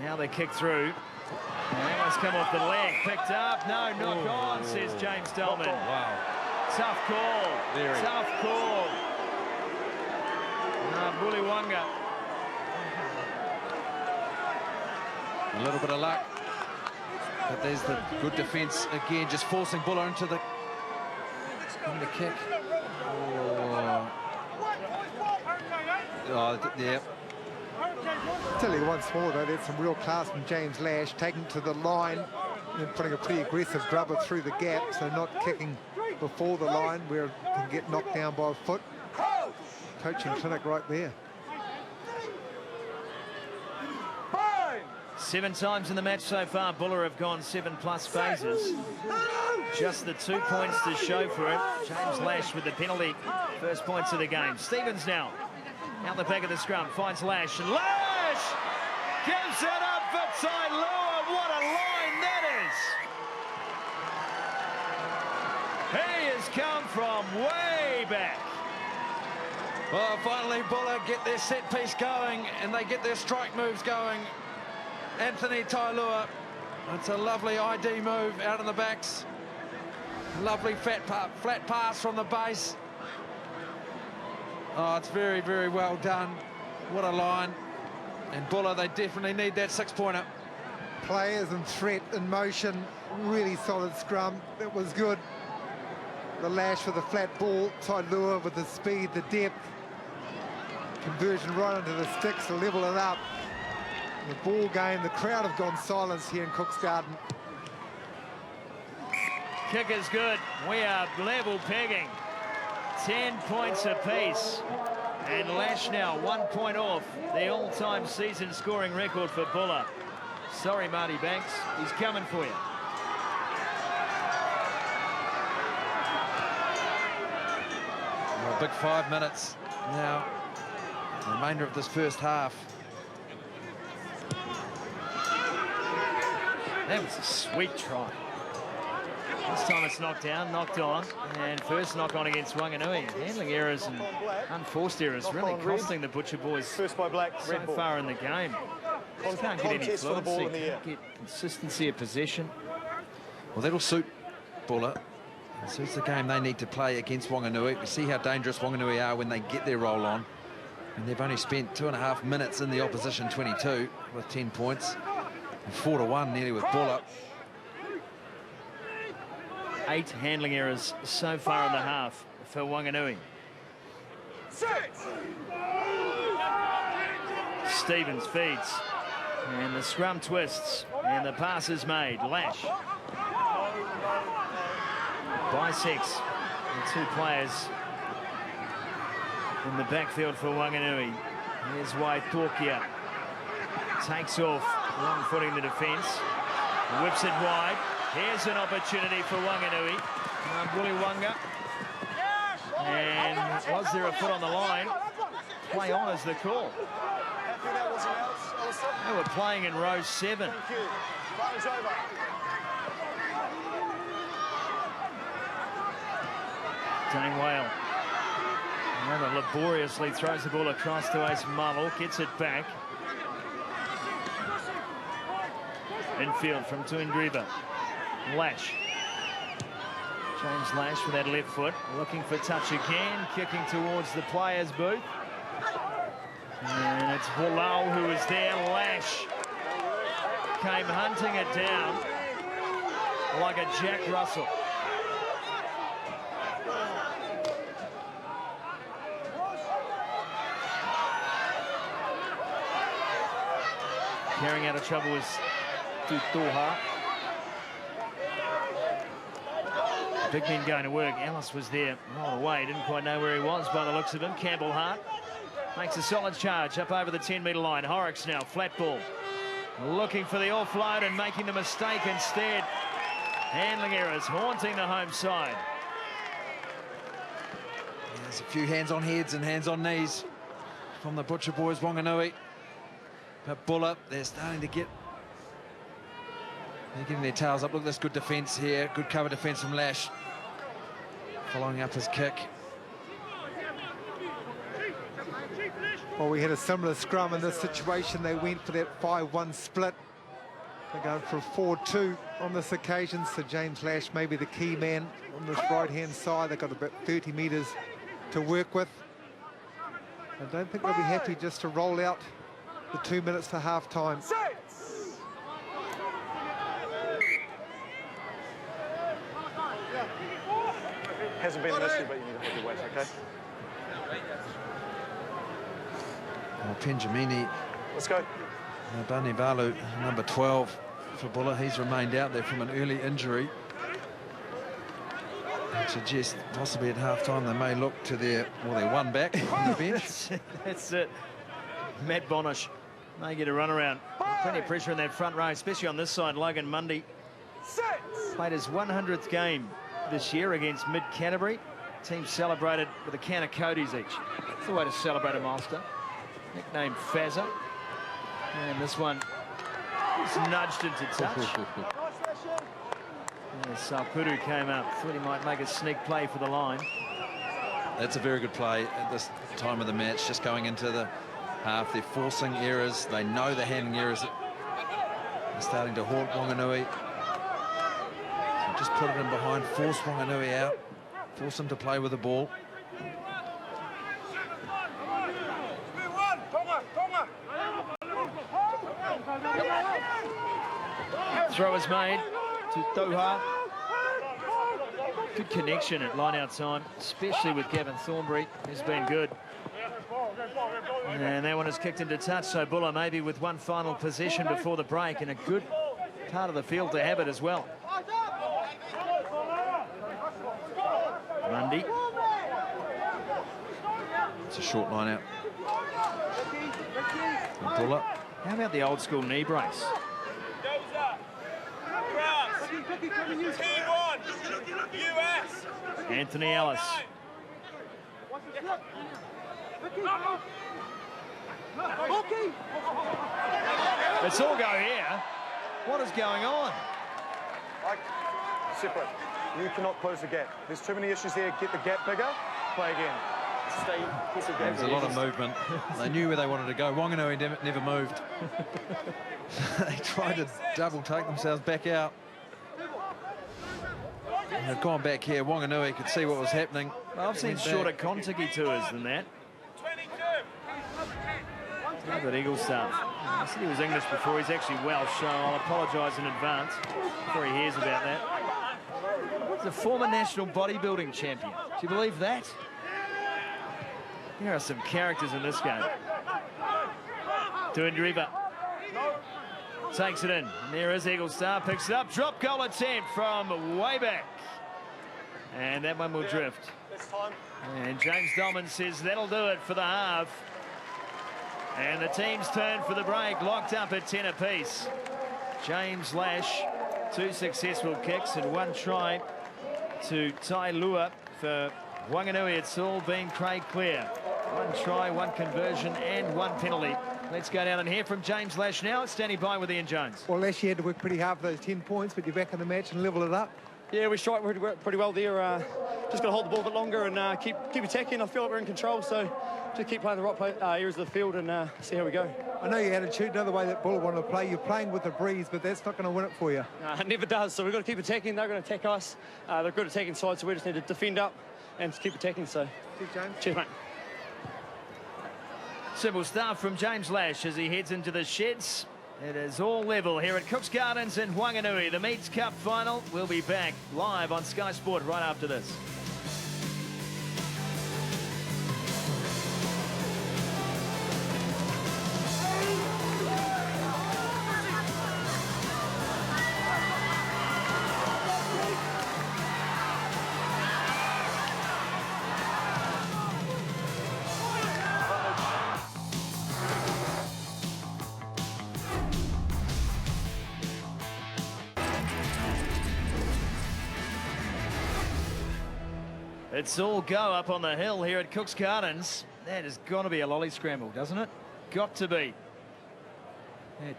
Now they kick through. And that one's come off the leg. Picked up. No, knock on, says James Dolman. Wow. Tough call. Very. Tough call. Buliwanga. A little bit of luck. But there's the good defence again, just forcing Buller into the kick. Oh, yeah. Tell you once more though, that's some real class from James Lash, taking to the line and putting a pretty aggressive grubber through the gap, so not kicking before the line where it can get knocked down by a foot. Coaching clinic right there. 7 times in the match so far. Buller have gone 7+ phases. Just the 2 points to show for it. James Lash with the penalty. First points of the game. Stevens now out the back of the scrum, finds Lash, and Lash gives it up for Tailua. What a line that is! He has come from way back. Well, finally Buller get their set piece going and they get their strike moves going. Anthony Tailua, it's a lovely ID move out in the backs. Lovely flat pass from the base. Oh, it's very, very well done. What a line. And Buller, they definitely need that 6-pointer. Players in threat, in motion, really solid scrum. That was good. The lash with the flat ball, Tailua with the speed, the depth. Conversion right into the sticks to level it up. The ball game, the crowd have gone silent here in Cook's Garden. Kick is good. We are level pegging. 10 points apiece. And Lash now 1 point off the all-time season scoring record for Buller. Sorry, Marty Banks. He's coming for you. Well, a big 5 minutes now. The remainder of this first half. That was a sweet try. This time it's knocked down, knocked on, and first knock on against Wanganui. Handling errors and unforced errors really costing the Butcher Boys First by Black, so red ball. far in the game. Just can't get any Contest for the ball fluency, in the air. can't get consistency of possession. Well, that'll suit Buller. It suits the game they need to play against Wanganui. We see how dangerous Wanganui are when they get their roll on. And they've only spent 2.5 minutes in the opposition 22 with 10 points. And 4-1 nearly with Buller. 8 handling errors so far in the half for Wanganui. Stevens feeds. And the scrum twists. And the pass is made. Lash. Bisects the 2 players in the backfield for Wanganui. Here's Waitokia. Takes off, wrong footing the defence. Whips it wide. Here's an opportunity for Wanganui. Bullywanga. And was there a foot on the line? Play on is the call. They were playing in row 7. Dane Whale. Another laboriously throws the ball across to Ace Marvel, gets it back. Infield from Tuindriba. Lash. James Lash with that left foot, looking for touch again, kicking towards the players' booth. And it's Bulau who is there. Lash came hunting it down like a Jack Russell. Carrying out of trouble was Tutoha. Big men going to work. Ellis was there all the way. Didn't quite know where he was by the looks of him. Campbell Hart makes a solid charge up over the 10-metre line. Horrocks now, flat ball. Looking for the offload and making the mistake instead. Handling errors haunting the home side. There's a few hands on heads and hands on knees from the Butcher Boys, Wanganui. But Buller, they're starting to get... They're getting their tails up. Look, this good defence here. Good cover defence from Lash. Following up his kick. Well, we had a similar scrum in this situation. They went for that 5-1 split. They're going for a 4-2 on this occasion. So James Lash may be the key man on this right-hand side. They've got about 30 metres to work with. I don't think they'll be happy just to roll out the 2 minutes to half-time. Hasn't been an issue, but you need to hold your weight, okay? Well, Penjamini. Let's go. Bani Balu, number 12 for Buller. He's remained out there from an early injury. I suggest possibly at half-time they may look to their one back on the bench. That's it. Matt Bonish may get a run around. Plenty of pressure in that front row, especially on this side. Logan Mundy played his 100th game this year against Mid-Canterbury. Team celebrated with a can of Cody's each. It's the way to celebrate a milestone. Nicknamed Fazza. And this one is nudged into touch. Sapuru came up. Thought he might make a sneak play for the line. That's a very good play at this time of the match, just going into the half. They're forcing errors. They know the handling errors are starting to haunt Wanganui. So just put it in behind, force Wanganui out, force them to play with the ball. Throw is made to Doha. Good connection at line-out time, especially with Gavin Thornbury, who's been good. And that one is kicked into touch, so Buller maybe with one final possession before the break, and a good part of the field to have it as well. Lundy. It's a short line out. And Buller. How about the old school knee brace? Anthony Ellis. Let's all go here. What is going on? Separate. You cannot close the gap. There's too many issues there. Get the gap bigger. Play again. Stay. There's a lot of movement. They knew where they wanted to go. Wanganui never moved. They tried to double take themselves back out. And they've gone back here. Wanganui could see what was happening. I've seen shorter Contiki tours than that. How about Eagle stuff? I said he was English before. He's actually Welsh, so I'll apologise in advance before he hears about that. He's a former national bodybuilding champion. Do you believe that? There are some characters in this game. Duindriva takes it in. And there is Eagle Star, picks it up. Drop goal attempt from way back. And that one will drift. And James Dolman says that'll do it for the half. And the team's turn for the break, locked up at 10 apiece. James Lash, 2 successful kicks and 1 try to Tai Lua for Wanganui. It's all been Craig Clear. 1 try, 1 conversion and 1 penalty. Let's go down and hear from James Lash now. Standing by with Ian Jones. Well, Lash, you had to work pretty hard for those 10 points, but you're back in the match and level it up. Yeah, we strike pretty well there. Just got to hold the ball a bit longer and keep attacking. I feel like we're in control, so just keep playing the right areas of the field and see how we go. I know your attitude, another way that Buller wanted to play. You're playing with the breeze, but that's not going to win it for you. It never does, so we've got to keep attacking. They're going to attack us. They're good attacking side, so we just need to defend up and keep attacking. So, cheers, James. Cheers, mate. Simple start from James Lash as he heads into the sheds. It is all level here at Cooks Gardens in Wanganui. The Meads Cup Final will be back live on Sky Sport right after this. It's all go up on the hill here at Cooks Gardens. That has got to be a lolly scramble, doesn't it? Got to be.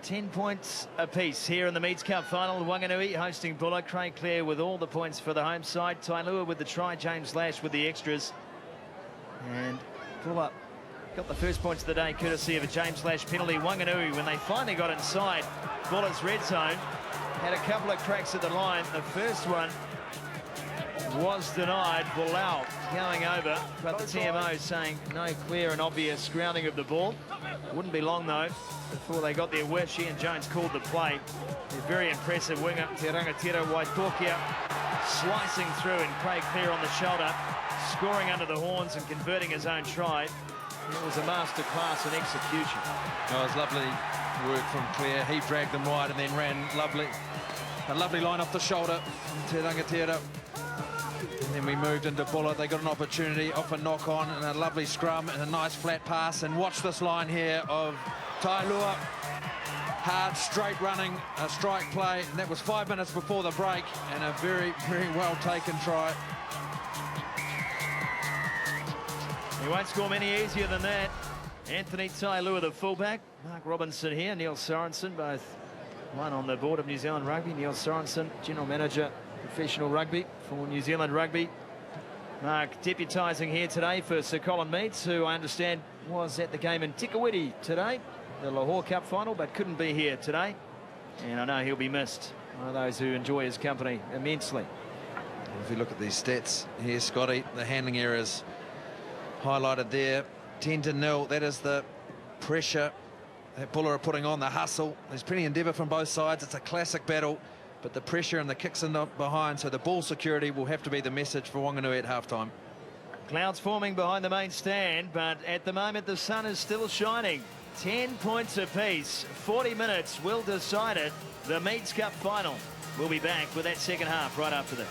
10 points apiece here in the Meads Cup Final. Wanganui hosting Buller. Craig Clare with all the points for the home side. Tailua with the try. James Lash with the extras. And Buller got the first points of the day courtesy of a James Lash penalty. Wanganui, when they finally got inside Buller's red zone, had a couple of cracks at the line. The first one was denied. Bulau going over, but the TMO saying no clear and obvious grounding of the ball. Wouldn't be long though before they got their wish. Ian Jones called the play. A very impressive winger, Te Rangatira Waitokia, slicing through, and Craig Clare on the shoulder, scoring under the horns and converting his own try. It was a masterclass in execution. Oh, it was lovely work from Clare. He dragged them wide and then ran a lovely line off the shoulder from Te Rangatira. And then we moved into Buller. They got an opportunity off a knock-on and a lovely scrum and a nice flat pass. And watch this line here of Tailua. Hard, straight running, a strike play. And that was 5 minutes before the break. And a very, very well taken try. He won't score many easier than that. Anthony Tailua, the fullback. Mark Robinson here, Neil Sorensen, both one on the board of New Zealand Rugby. Neil Sorensen, General Manager, Professional Rugby for New Zealand Rugby. Mark deputising here today for Sir Colin Meads, who I understand was at the game in Tikawiti today, the Lahore Cup Final, but couldn't be here today. And I know he'll be missed. One of those who enjoy his company immensely. If you look at these stats here, Scotty, the handling errors highlighted there, 10-0. That is the pressure that Buller are putting on, the hustle. There's plenty of endeavour from both sides. It's a classic battle, but the pressure and the kicks in the behind, so the ball security will have to be the message for Wanganui at halftime. Clouds forming behind the main stand, but at the moment the sun is still shining. 10 points apiece, 40 minutes will decide it. The Meads Cup Final. We'll be back with that second half right after this.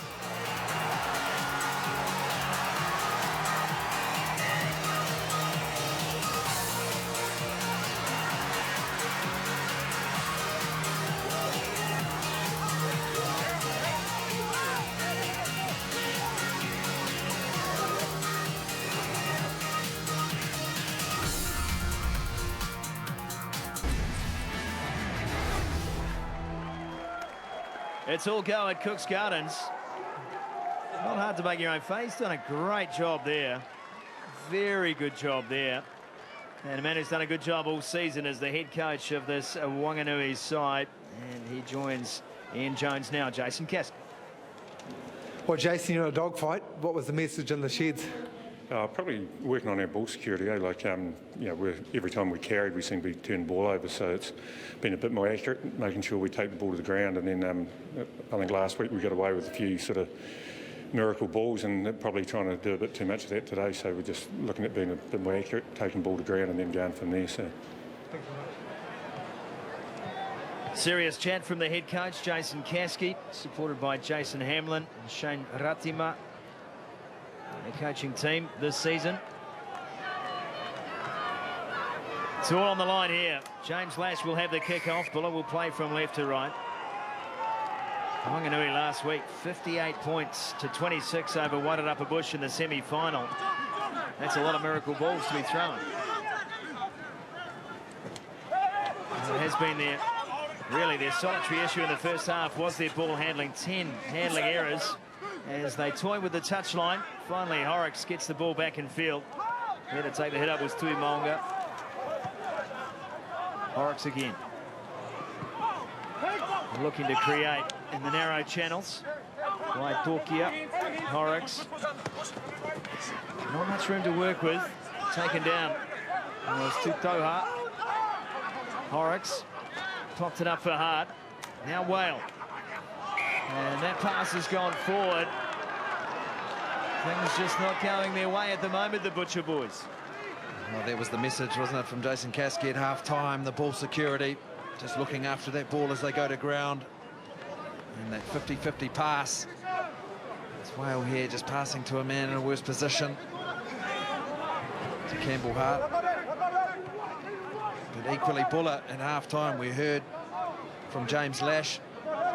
It's all go at Cook's Gardens. Not hard to make your own face. Done a great job there. Very good job there. And a man who's done a good job all season is the head coach of this Wanganui side. And he joins Ian Jones now. Jason Cask. Well, Jason, you're in a dogfight. What was the message in the sheds? Probably working on our ball security. Like, you know, every time we carried, we seem to be turning the ball over, so it's been a bit more accurate, making sure we take the ball to the ground. And then I think last week we got away with a few sort of miracle balls, and probably trying to do a bit too much of that today. So we're just looking at being a bit more accurate, taking the ball to the ground, and then going from there. So. Serious chat from the head coach, Jason Caskey, supported by Jason Hamlin and Shane Ratima. The coaching team this season. It's all on the line here. James Lash will have the kick-off. Buller will play from left to right. Wanganui last week, 58 points to 26 over Wairarapa Bush in the semi-final. That's a lot of miracle balls to be thrown. It has been their solitary issue in the first half was their ball handling. 10 handling errors as they toy with the touchline. Finally, Horrocks gets the ball back in field. Here to take the hit up was Tui Maunga. Horrocks again. Looking to create in the narrow channels. Waitokia, Horrocks. Not much room to work with. Taken down. It was Tutoha. Horrocks popped it up for Hart. Now Whale. And that pass has gone forward. Things just not going their way at the moment, the Butcher boys. Well, that was the message, wasn't it, from Jason Caskey at half-time. The ball security, just looking after that ball as they go to ground. And that 50-50 pass. It's Whale here just passing to a man in a worse position. To Campbell Hart. But equally Buller at half-time, we heard from James Lash.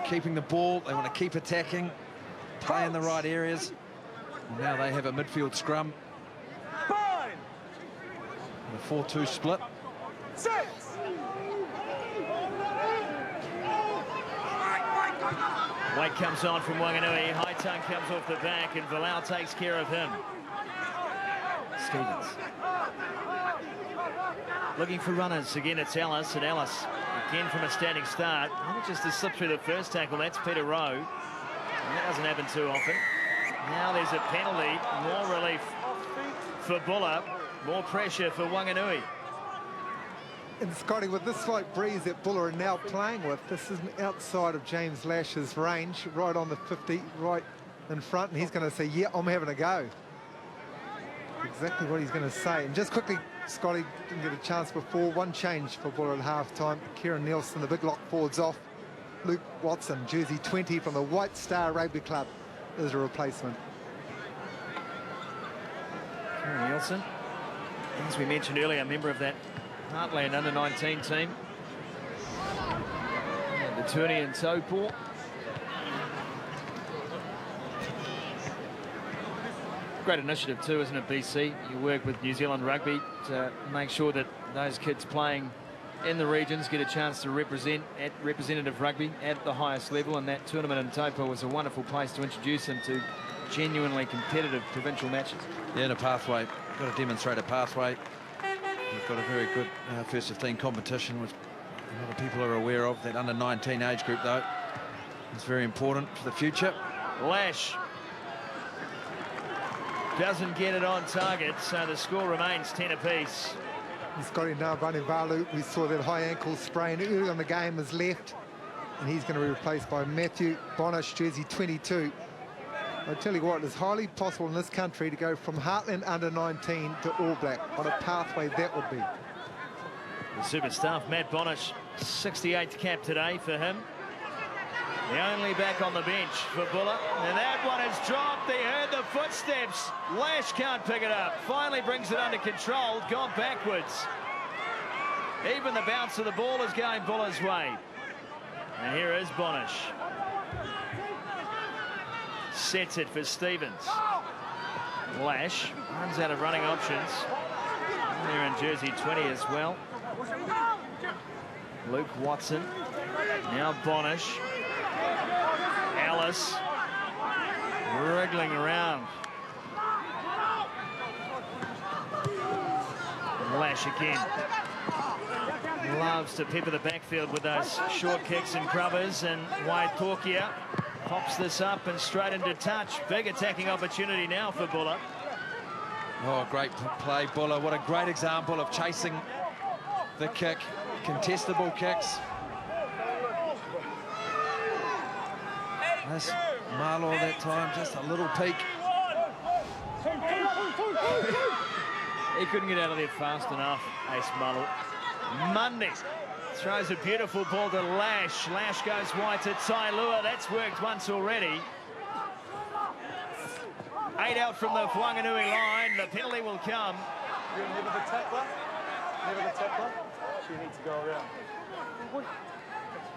Keeping the ball, they want to keep attacking, play in the right areas. And now they have a midfield scrum. A 4-2 split. White comes on from Wanganui. High tongue comes off the back, and Valau takes care of him. Stevens. Looking for runners. Again, it's Ellis, and Ellis again from a standing start. Manages to slip through the first tackle. That's Peter Rowe. And that doesn't happen too often. Now there's a penalty. More relief for Buller. More pressure for Wanganui. And Scotty, with this slight breeze that Buller are now playing with, this is outside of James Lash's range, right on the 50, right in front, and he's going to say, yeah, I'm having a go. Exactly what he's going to say. And just quickly, Scotty didn't get a chance before. One change for Buller at half-time. Kieran Nielsen, the big lock forwards off. Luke Watson, jersey 20 from the White Star Rugby Club, is a replacement. Kieran Nielsen, as we mentioned earlier, a member of that Heartland under-19 team. And the Turney and Topor. Great initiative too, isn't it, BC? You work with New Zealand Rugby to make sure that those kids playing in the regions get a chance to represent at representative rugby at the highest level, and that tournament in Taupo was a wonderful place to introduce them to genuinely competitive provincial matches. Yeah, and a pathway. Got to demonstrate a pathway. We've got a very good first 15 competition, which a lot of people are aware of. That under 19 age group, though, is very important for the future. Lash doesn't get it on target, so the score remains 10 apiece. Scotty Narbani-Valu, we saw that high ankle sprain early on the game, is left, and he's going to be replaced by Matthew Bonish, jersey 22. I tell you what, it's highly possible in this country to go from Heartland under 19 to All Black. What a pathway that would be. The superstar, Matt Bonish, 68th cap today for him. The only back on the bench for Buller. And that one is dropped. They heard the footsteps. Lash can't pick it up. Finally brings it under control. Gone backwards. Even the bounce of the ball is going Buller's way. And here is Bonish. Sets it for Stevens. Lash runs out of running options. There in jersey 20 as well. Luke Watson. Now Bonish. Alice wriggling around. Lash again. Loves to pepper the backfield with those short kicks and grubbers, and Wade Porkia pops this up and straight into touch. Big attacking opportunity now for Buller. Oh, great play, Buller. What a great example of chasing the kick. Contestable kicks. That's Marlaw that time, just a little peek. He couldn't get out of there fast enough, Ace Marlaw. Mundy throws a beautiful ball to Lash. Lash goes wide to Tailua. That's worked once already. 8 out from the Wanganui line. The penalty will come. You're never the tackler. Never the tackler. So you need to go around.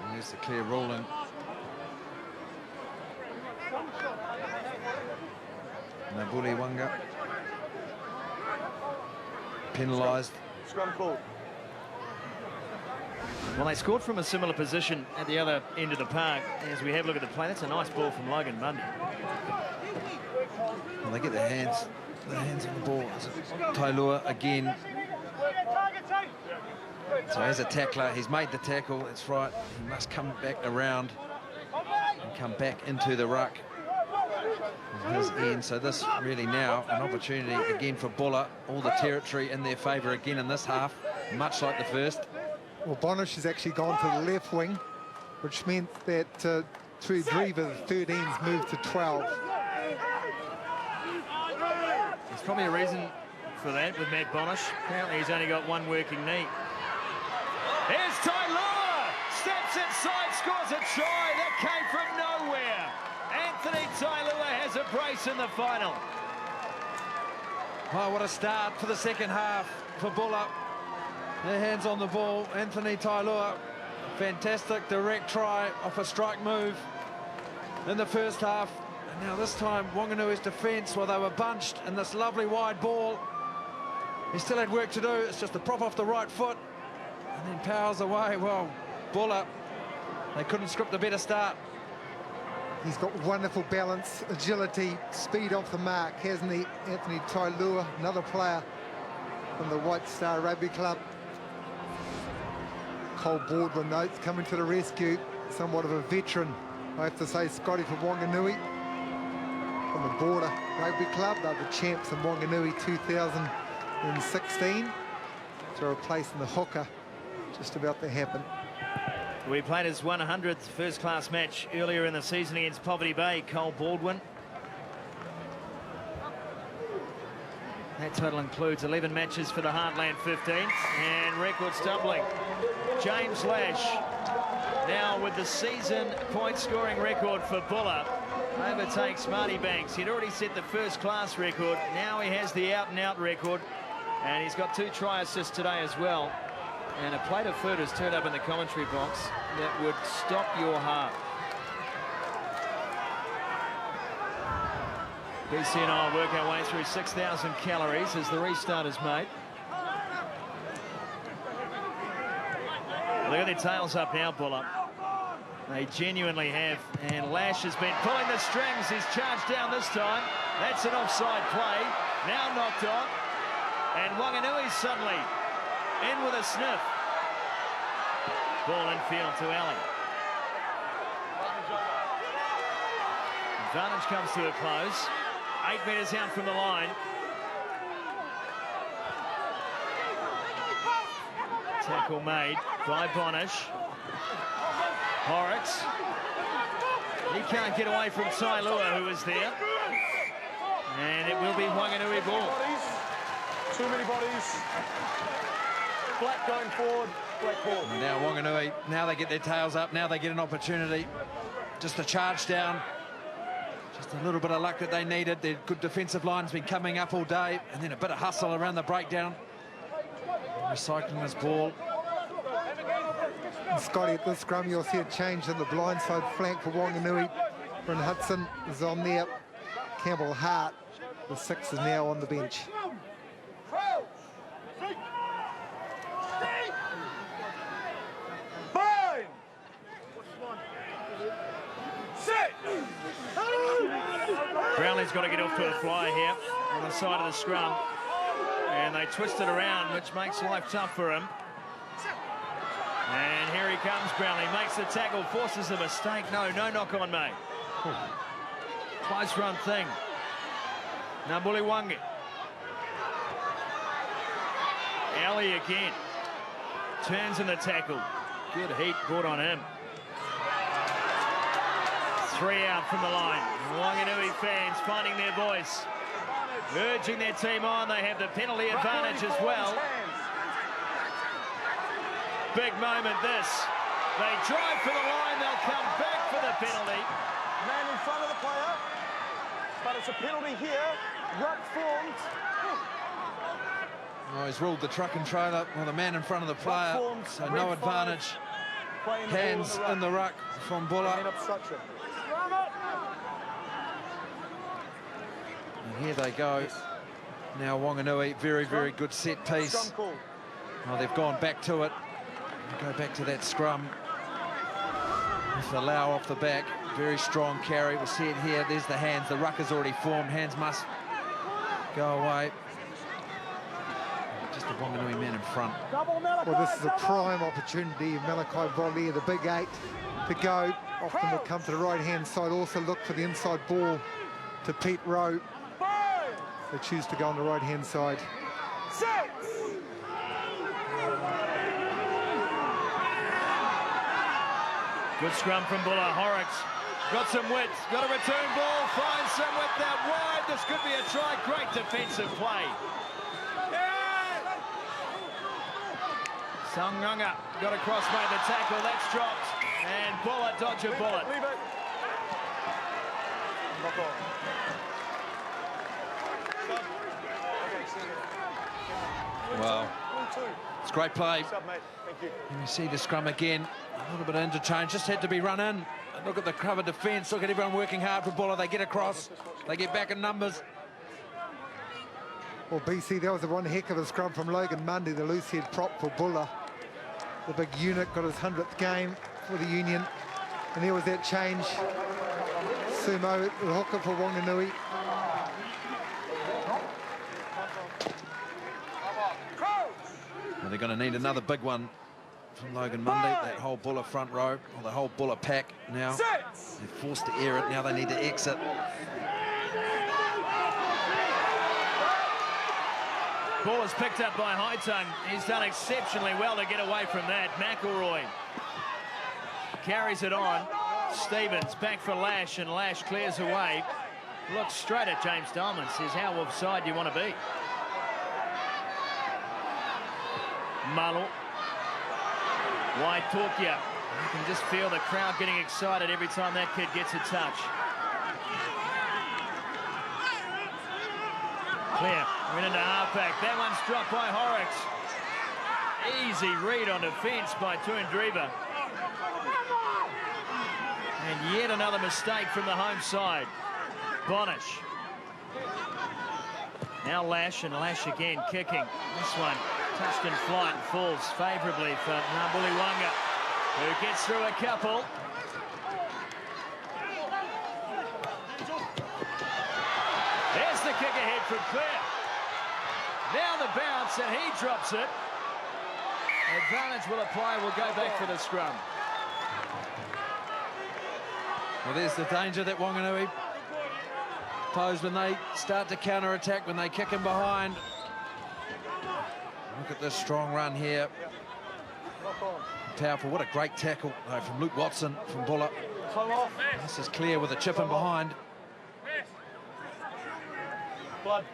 And there's the clear ruling. Nabuli Wanga penalised. Scrum call. Well, they scored from a similar position at the other end of the park. As we have a look at the play, that's a nice ball from Logan Mundy. Well, they get their hands on the ball. Tailua again. So as a tackler, he's made the tackle. It's right. He must come back around and come back into the ruck. His end. So this really now an opportunity again for Buller. All the territory in their favour again in this half, much like the first. Well, Bonish has actually gone to the left wing, which meant that through Drever, the 13s moved to 12. There's probably a reason for that with Matt Bonish. Apparently he's only got one working knee. Here's Tailua! Steps inside, scores a try. That came from nowhere. Anthony Tailua has a brace in the final. Oh, what a start for the second half for Buller. Their hands on the ball. Anthony Tailua, fantastic direct try off a strike move in the first half. And now this time Wanganui's defence, while they were bunched in this lovely wide ball, he still had work to do. It's just a prop off the right foot and then powers away. Well, Buller, they couldn't script a better start. He's got wonderful balance, agility, speed off the mark, hasn't he? Anthony Tailua, another player from the White Star Rugby Club. Cole Baldwin notes coming to the rescue, somewhat of a veteran, I have to say, Scotty, for Wanganui. From the Border Rugby Club, they're the champs in Wanganui 2016. So replacing the hooker, just about to happen. We played his 100th first-class match earlier in the season against Poverty Bay, Cole Baldwin. That total includes 11 matches for the Heartland 15th and record stumbling. James Lash, now with the season point-scoring record for Buller, overtakes Marty Banks. He'd already set the first-class record. Now he has the out-and-out record, and he's got 2 try assists today as well. And a plate of food has turned up in the commentary box that would stop your heart. BC and I will work our way through 6,000 calories as the restart is made. Look at their tails up now, Buller. They genuinely have. And Lash has been pulling the strings. He's charged down this time. That's an offside play. Now knocked on. And Wanganui suddenly in with a sniff. Ball infield to Ali. Advantage comes to a close. 8 metres out from the line. Tackle made by Bonish. Horrocks. He can't get away from Tailua, who is there. And it will be Wanganui ball. Too many bodies. Black going forward. Black ball. And now Wanganui, now they get their tails up. Now they get an opportunity just to charge down. Just a little bit of luck that they needed. Their good defensive line's been coming up all day. And then a bit of hustle around the breakdown. Recycling this ball. And Scotty, at this scrum, you'll see a change in the blindside flank for Wanganui. Bryn Hudson is on there. Campbell Hart, the 6 is now on the bench. Brownlee's got to get off to a fly here on the side of the scrum. And they twist it around, which makes life tough for him. And here he comes, Brownlee. Makes the tackle, forces a mistake. No knock on, mate. Close run thing. Ngambuli Wangi. Ali again. Turns in the tackle. Good heat brought on him. 3 out from the line. Wanganui fans finding their voice. Urging their team on. They have the penalty advantage as well. Big moment this. They drive for the line. They'll come back for the penalty. Man in front of the player. But it's a penalty here. Ruck formed. Oh, he's ruled the truck and trailer. Well, the man in front of the player. So no advantage. Hands in the ruck from Buller. And here they go. Now Wanganui, very good set piece. Oh, they've gone back to it. Go back to that scrum. With the Lau off the back. Very strong carry. We'll see it here. There's the hands. The ruck is already formed. Hands must go away. Just a Wanganui man in front. Well, this is a prime opportunity of Malachi Vollier, the big 8, to go. Often will come to the right-hand side. Also look for the inside ball to Pete Rowe. They choose to go on the right-hand side. Good scrum from Buller. Horrocks got some width. Got a return ball. Finds some width out wide. This could be a try. Great defensive play. Sangunga got across, made the tackle. That's dropped. And Buller dodge a bullet. Leave it. Knock on. Wow. It's great play. What's up, mate? Thank you. And we see the scrum again. A little bit of interchange. Just had to be run in. And look at the cover defence. Look at everyone working hard for Buller. They get across. They get back in numbers. Well, BC, that was a one heck of a scrum from Logan Mundy, the loose head prop for Buller. The big unit got his 100th game for the Union. And there was that change. Sumo, the hooker for Wanganui. Well, they're going to need another big one from Logan Mundy. That whole Buller front row, or the whole Buller pack now. They're forced to air it. Now they need to exit. Ball is picked up by Hightongue. He's done exceptionally well to get away from that. McElroy carries it on. Stevens back for Lash, and Lash clears away. Looks straight at James Dolman. Says, how offside do you want to be? Mullal. Waitokia. You can just feel the crowd getting excited every time that kid gets a touch. Clear. Went into halfback. That one's dropped by Horrocks. Easy read on defence by Tuandriva. And yet another mistake from the home side. Bonish. Now Lash, and Lash again kicking. This one touched in flight and falls favourably for Ngambuli Wanga, who gets through a couple. ahead from Clare. Now the bounce, and he drops it. Advantage will apply. We'll go back for the scrum. Well, there's the danger that Wanganui pose when they start to counter-attack, when they kick in behind. Look at this strong run here. Powerful. What a great tackle from Luke Watson from Buller. This is Clare with a chip in behind. Blood.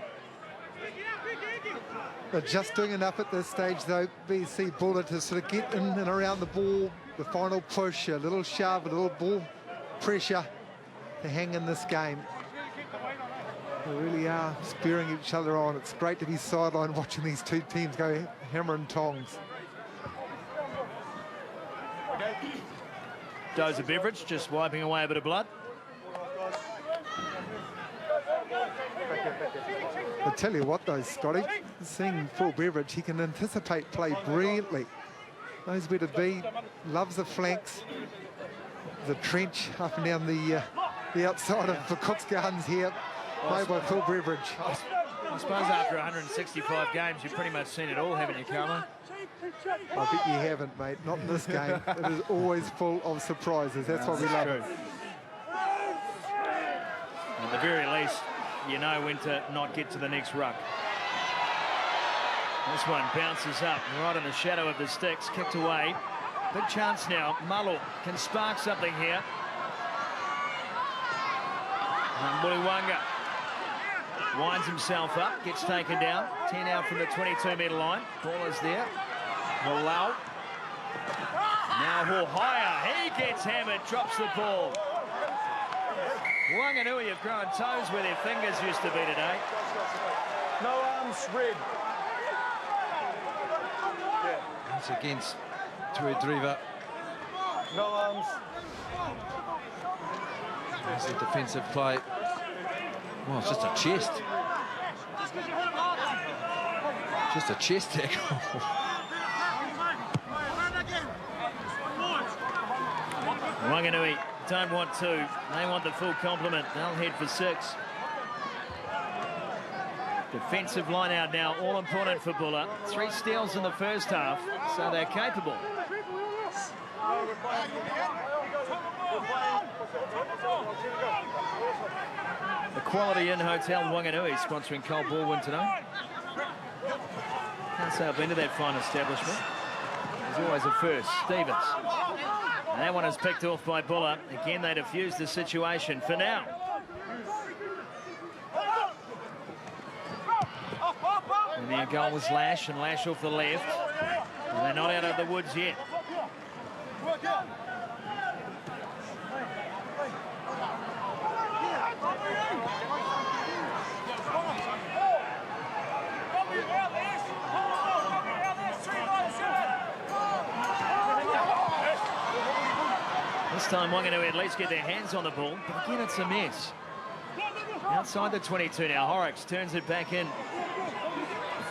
They're just doing enough at this stage, though, BC Buller, to sort of get in and around the ball. The final push, a little shove, a little ball pressure to hang in this game. They really are spurring each other on. It's great to be sidelined watching these two teams go hammer and tongs. Dose of beverage, just wiping away a bit of blood. I tell you what, though, Scotty, seeing Phil Beveridge, he can anticipate play brilliantly. Knows where to be, loves the flanks. The trench up and down the outside of the Cook's Gardens here, played by Phil Beveridge. I suppose after 165 games, you've pretty much seen it all, haven't you, Carlo? I bet you haven't, mate. Not in this game. It is always full of surprises. That's why we love it. At the very least, you know when to not get to the next ruck. This one bounces up right in the shadow of the sticks, kicked away. Big chance now. Mullo can spark something here. And Buliwanga winds himself up, gets taken down. 10 out from the 22-metre line. Ball is there. Malau. Now Hawhaya, he gets hammered, drops the ball. Wanganui have grown toes where their fingers used to be today. No arms, red. It's against Tuedriva. No arms. There's the defensive play. Well, it's just a chest. Just a chest tackle. Wanganui don't want to. They want the full complement. They'll head for 6. Defensive line out now, all important for Buller. 3 steals in the first half, so they're capable. The Quality Inn Hotel Wanganui sponsoring Cole Baldwin tonight. Can't say I've been to that fine establishment. There's always a first. Stevens. And that one is picked off by Buller. Again, they defuse the situation for now. And their goal was Lash, and Lash off the left. And they're not out of the woods yet. This time Wanganui at least get their hands on the ball, but again it's a mess. Outside the 22 now, Horrocks turns it back in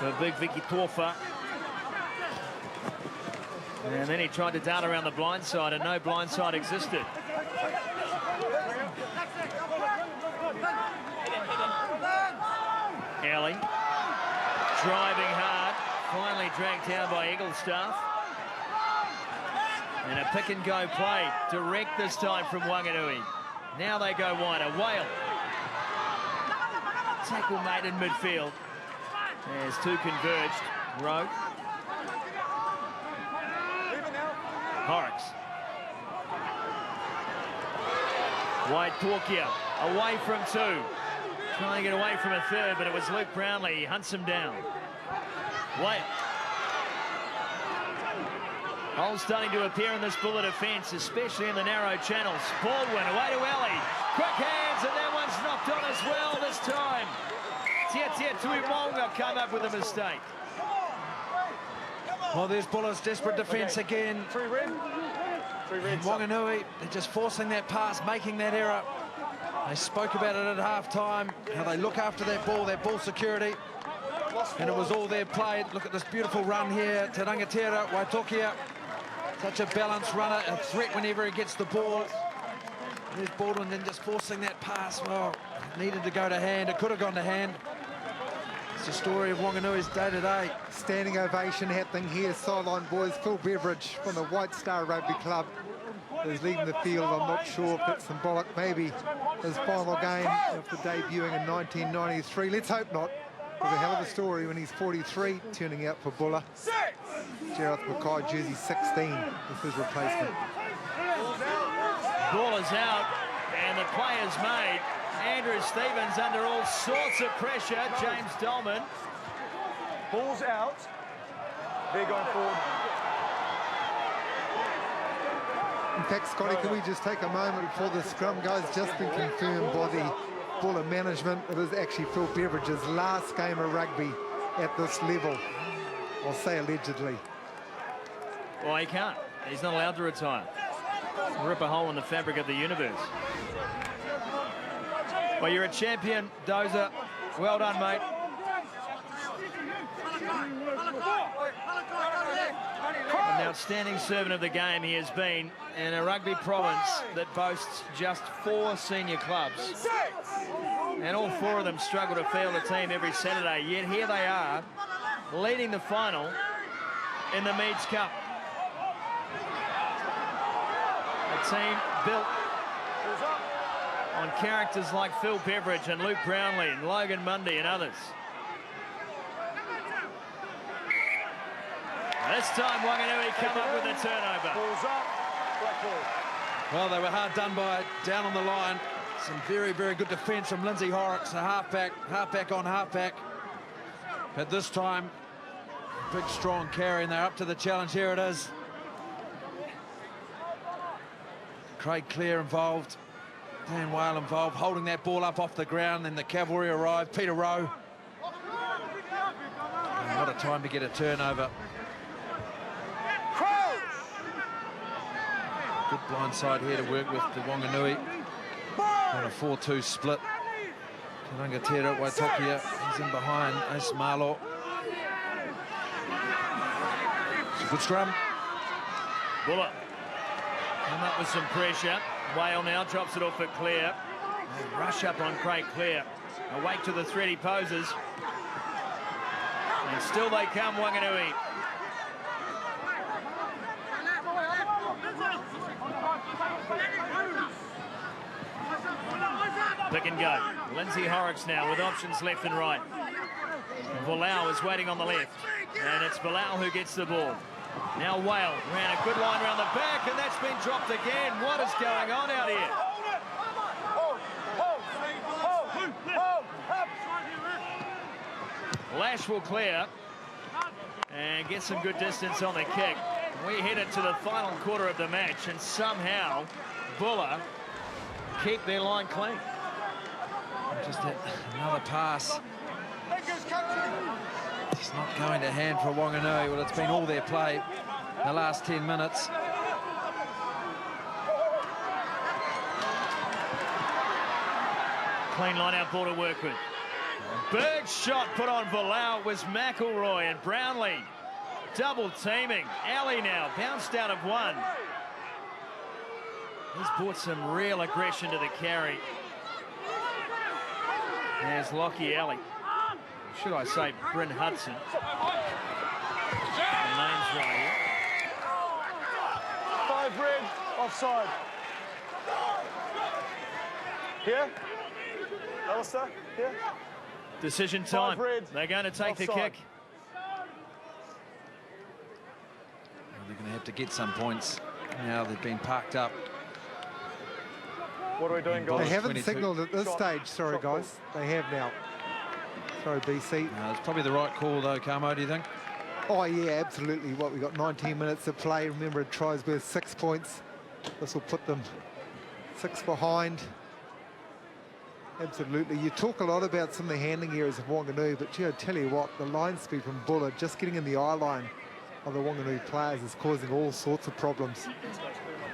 for big Vicky Torfa. And then he tried to dart around the blind side, and no blind side existed. Ellie driving hard, finally dragged down by Eaglestaff. And a pick-and-go play, direct this time from Wanganui. Now they go wider. Whale. Tackle made in midfield. There's 2 converged. Rowe. Horrocks. Wide Torquia, away from 2. Trying to get away from a third, but it was Luke Brownlee. He hunts him down. Whale. Holes starting to appear in this Buller defence, especially in the narrow channels. Baldwin away to Ellie. Quick hands, and that one's knocked on as well this time. Tia Tuimonga come up with a mistake. Well, there's Buller's desperate defence again. 3 red. 3 red. Wanganui, they're just forcing that pass, making that error. They spoke about it at half-time, how they look after that ball security. And it was all there played. Look at this beautiful run here. Te Rangatira, Waitokia. Such a balanced runner, a threat whenever he gets the ball. There's Baldwin then just forcing that pass. Well, needed to go to hand. It could have gone to hand. It's the story of Wanganui's day-to-day. Standing ovation happening here, sideline boys. Phil Beveridge from the White Star Rugby Club is leading the field. I'm not sure if it's symbolic, maybe his final game after debuting in 1993. Let's hope not. It was a hell of a story when he's 43, turning out for Buller. Gareth Mackay, jersey 16, is his replacement. Ball is out, and the play is made. Andrew Stevens under all sorts of pressure. James Dolman. Ball's out. They're going forward. In fact, Scotty, can we just take a moment before the scrum goes? Just been confirmed by the Buller management. It is actually Phil Beveridge's last game of rugby at this level. I'll say allegedly. Well, he can't. He's not allowed to retire. Rip a hole in the fabric of the universe. Well, you're a champion, Dozer. Well done, mate. An outstanding servant of the game he has been in a rugby province that boasts just 4 senior clubs. And all 4 of them struggle to field a team every Saturday, yet here they are, leading the final in the Meads Cup. A team built on characters like Phil Beveridge and Luke Brownlee and Logan Mundy and others. This time Wanganui come up with a turnover. Ball's up. Black ball. Well, they were hard done by down on the line. Some very, very good defence from Lindsay Horrocks, a halfback on halfback. But this time, big, strong carry, and they're up to the challenge. Here it is. Craig Clare involved. Dan Whale involved, holding that ball up off the ground. Then the cavalry arrived. Peter Rowe. And what a time to get a turnover. Good blind side here to work with the Wanganui on a 4-2 split. Kanangatera Waitokia, he's in behind Ace Marlaw. It's a good scrum. Buller come up with some pressure. Whale now drops it off at Clare. They rush up on Craig Clare. Awake to the threat he poses. And still they come, Wanganui. Pick and go. Lindsay Horrocks now with options left and right. Volau is waiting on the left. And it's Volau who gets the ball. Now Whale ran a good line around the back, and that's been dropped again. What is going on out here? Lash will clear and get some good distance on the kick. We headed to the final quarter of the match, and somehow Buller keep their line clean. Just another pass. It's not going to hand for Wanganui. Well, it's been all their play in the last 10 minutes. Clean line-out ball to work with. Big shot put on Volau was McElroy and Brownlee. Double teaming. Alley now bounced out of one. He's brought some real aggression to the carry. There's Lockie Alley. Should I say Bryn Hudson. The name's right here. 5 red, offside. Here. Alistair, here. Decision time. 5 red, they're going to take offside. the kick. They're going to have to get some points. Now they've been parked up. What are we doing, guys? They haven't 22. signalled at this stage, sorry guys. They have now. Sorry, BC. It's probably the right call though, Carmo, do you think? Oh yeah, absolutely. What, we got 19 minutes to play. Remember, a try's worth 6 points. This will put them 6 behind. Absolutely. You talk a lot about some of the handling areas of Wanganui, but gee, I tell you what, the line speed from Buller, just getting in the eye line of the Wanganui players is causing all sorts of problems.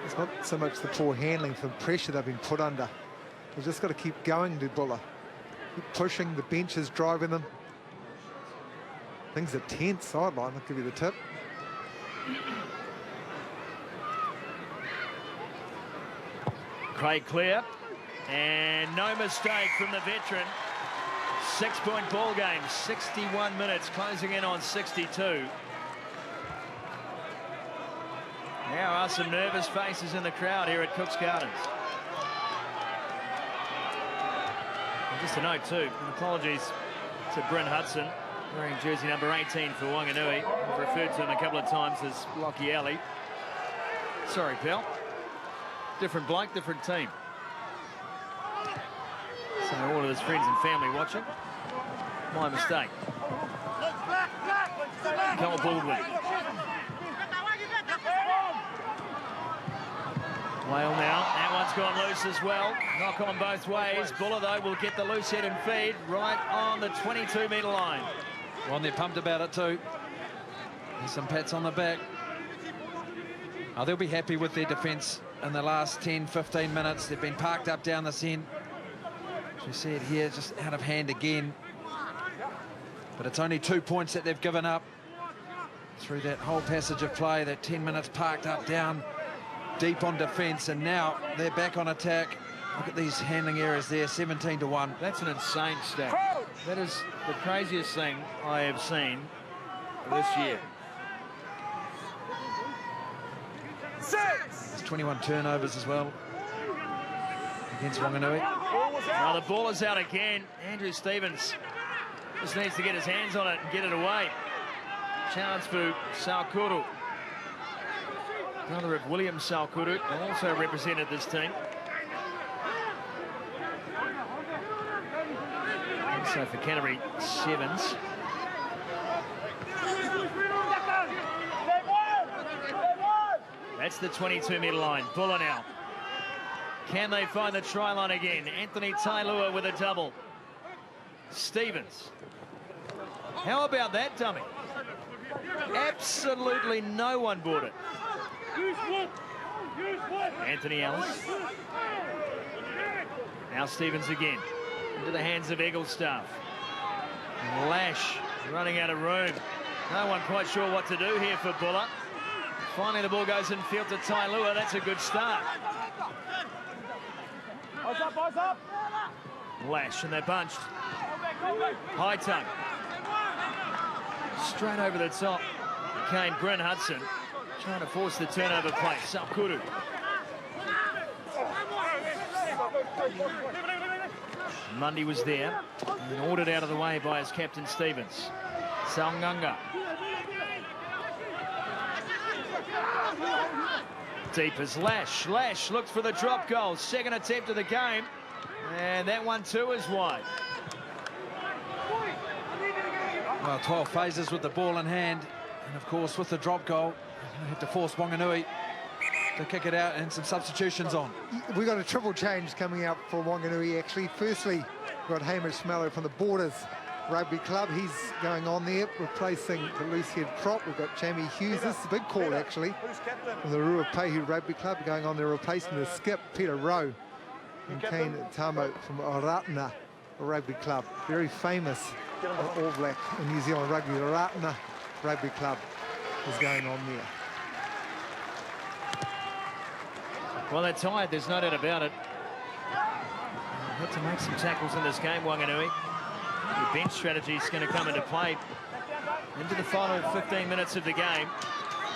It's not so much the poor handling, for the pressure they've been put under. They've just got to keep going to Buller. Keep pushing, the bench is driving them. Things are tense sideline, I'll give you the tip. Craig Clare, and no mistake from the veteran. 6-point ball game, 61 minutes, closing in on 62. There are some nervous faces in the crowd here at Cooks Gardens. And just a note too, and apologies to Bryn Hudson, wearing jersey number 18 for Wanganui. I've referred to him a couple of times as Lockie Alley. Sorry, pal. Different bloke, different team. So all of his friends and family watching. My mistake. Cole Baldwin. Whale now. That one's gone loose as well. Knock on both ways. Buller, though, will get the loose head and feed right on the 22-metre line. Well, they're pumped about it too. There's some pats on the back. Oh, they'll be happy with their defence in the last 10, 15 minutes. They've been parked up down the centre. As you see it here, just out of hand again. But it's only 2 points that they've given up through that whole passage of play, that 10 minutes parked up down deep on defence, and now they're back on attack. Look at these handling errors there, 17-1. That's an insane stat. That is the craziest thing I have seen this year. There's 21 turnovers as well against Wanganui. Now the ball is out again. Andrew Stevens just needs to get his hands on it and get it away. Chance for Saukuru. Brother of William Saukuru, also represented this team. Also for Canterbury Sevens. That's the 22-metre line. Buller now. Can they find the try line again? Anthony Tailua with a double. Stevens. How about that dummy? Absolutely no one bought it. Anthony Ellis. Now Stevens again. Into the hands of Egglestaff. Lash running out of room. No one quite sure what to do here for Buller. Finally the ball goes in field to Tailua. That's a good start. Eyes up. Lash, and they're bunched. High tongue. Straight over the top came Bryn Hudson, trying to force the turnover play. Saukuru. Mundy was there and ordered out of the way by his captain Stevens. Salngunga. Deep as Lash. Lash looked for the drop goal. Second attempt of the game. And that one too is wide. Well, 12 phases with the ball in hand. And of course, with the drop goal, they had to force Wanganui to kick it out and some substitutions on. We've got a triple change coming out for Wanganui, actually. Firstly, we've got Hamish Smello from the Borders Rugby Club. He's going on there, replacing the loose-head prop. We've got Jamie Hughes. This is a big call, actually. From the Ruapehu Rugby Club, going on there, replacing the skip, Peter Rowe. And Kane Tamo from Oratana Rugby Club. Very famous All Black in New Zealand rugby. The Oratana Rugby Club is going on there. Well, they're tired, there's no doubt about it. They had to make some tackles in this game, Wanganui. The bench strategy is going to come into play into the final 15 minutes of the game.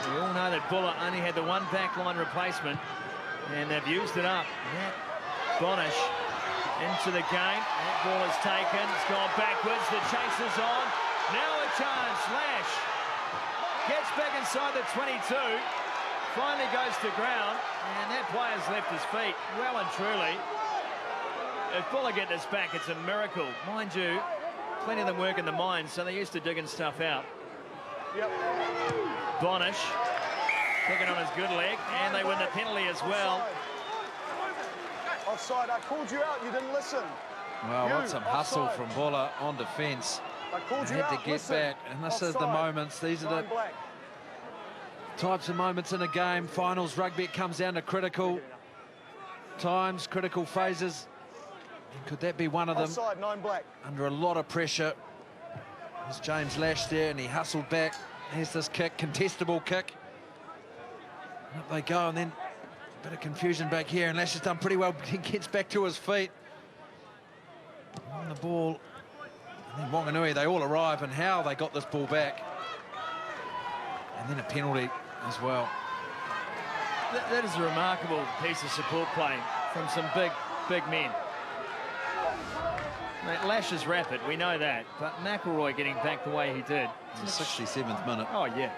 We all know that Buller only had the one backline replacement, and they've used it up. Bonish into the game. That ball is taken. It's gone backwards. The chase is on. Now a chance. Lash gets back inside the 22. Finally goes to ground, and that player's left his feet well and truly. If Buller get this back, it's a miracle. Mind you, plenty of them work in the mines, so they're used to digging stuff out. Yep. Bonish kicking on his good leg, and they win the penalty as well. Offside. I called you out. You didn't listen. Well, what some hustle from Buller on defence. I called They you had out. to get back, and this is the moments. These are the types of moments in a game. Finals rugby, it comes down to critical times, critical phases. And could that be one of them? Offside, 9 black. Under a lot of pressure. There's James Lash there, and he hustled back. Here's this kick, contestable kick. Up they go, and then a bit of confusion back here, and Lash has done pretty well. He gets back to his feet. On the ball And then Wanganui, they all arrive, and how they got this ball back. And then a penalty as well. That is a remarkable piece of support play from some big men. Mate, Lash is rapid, we know that, but McElroy getting back the way he did. In the 67th minute. Oh, yeah.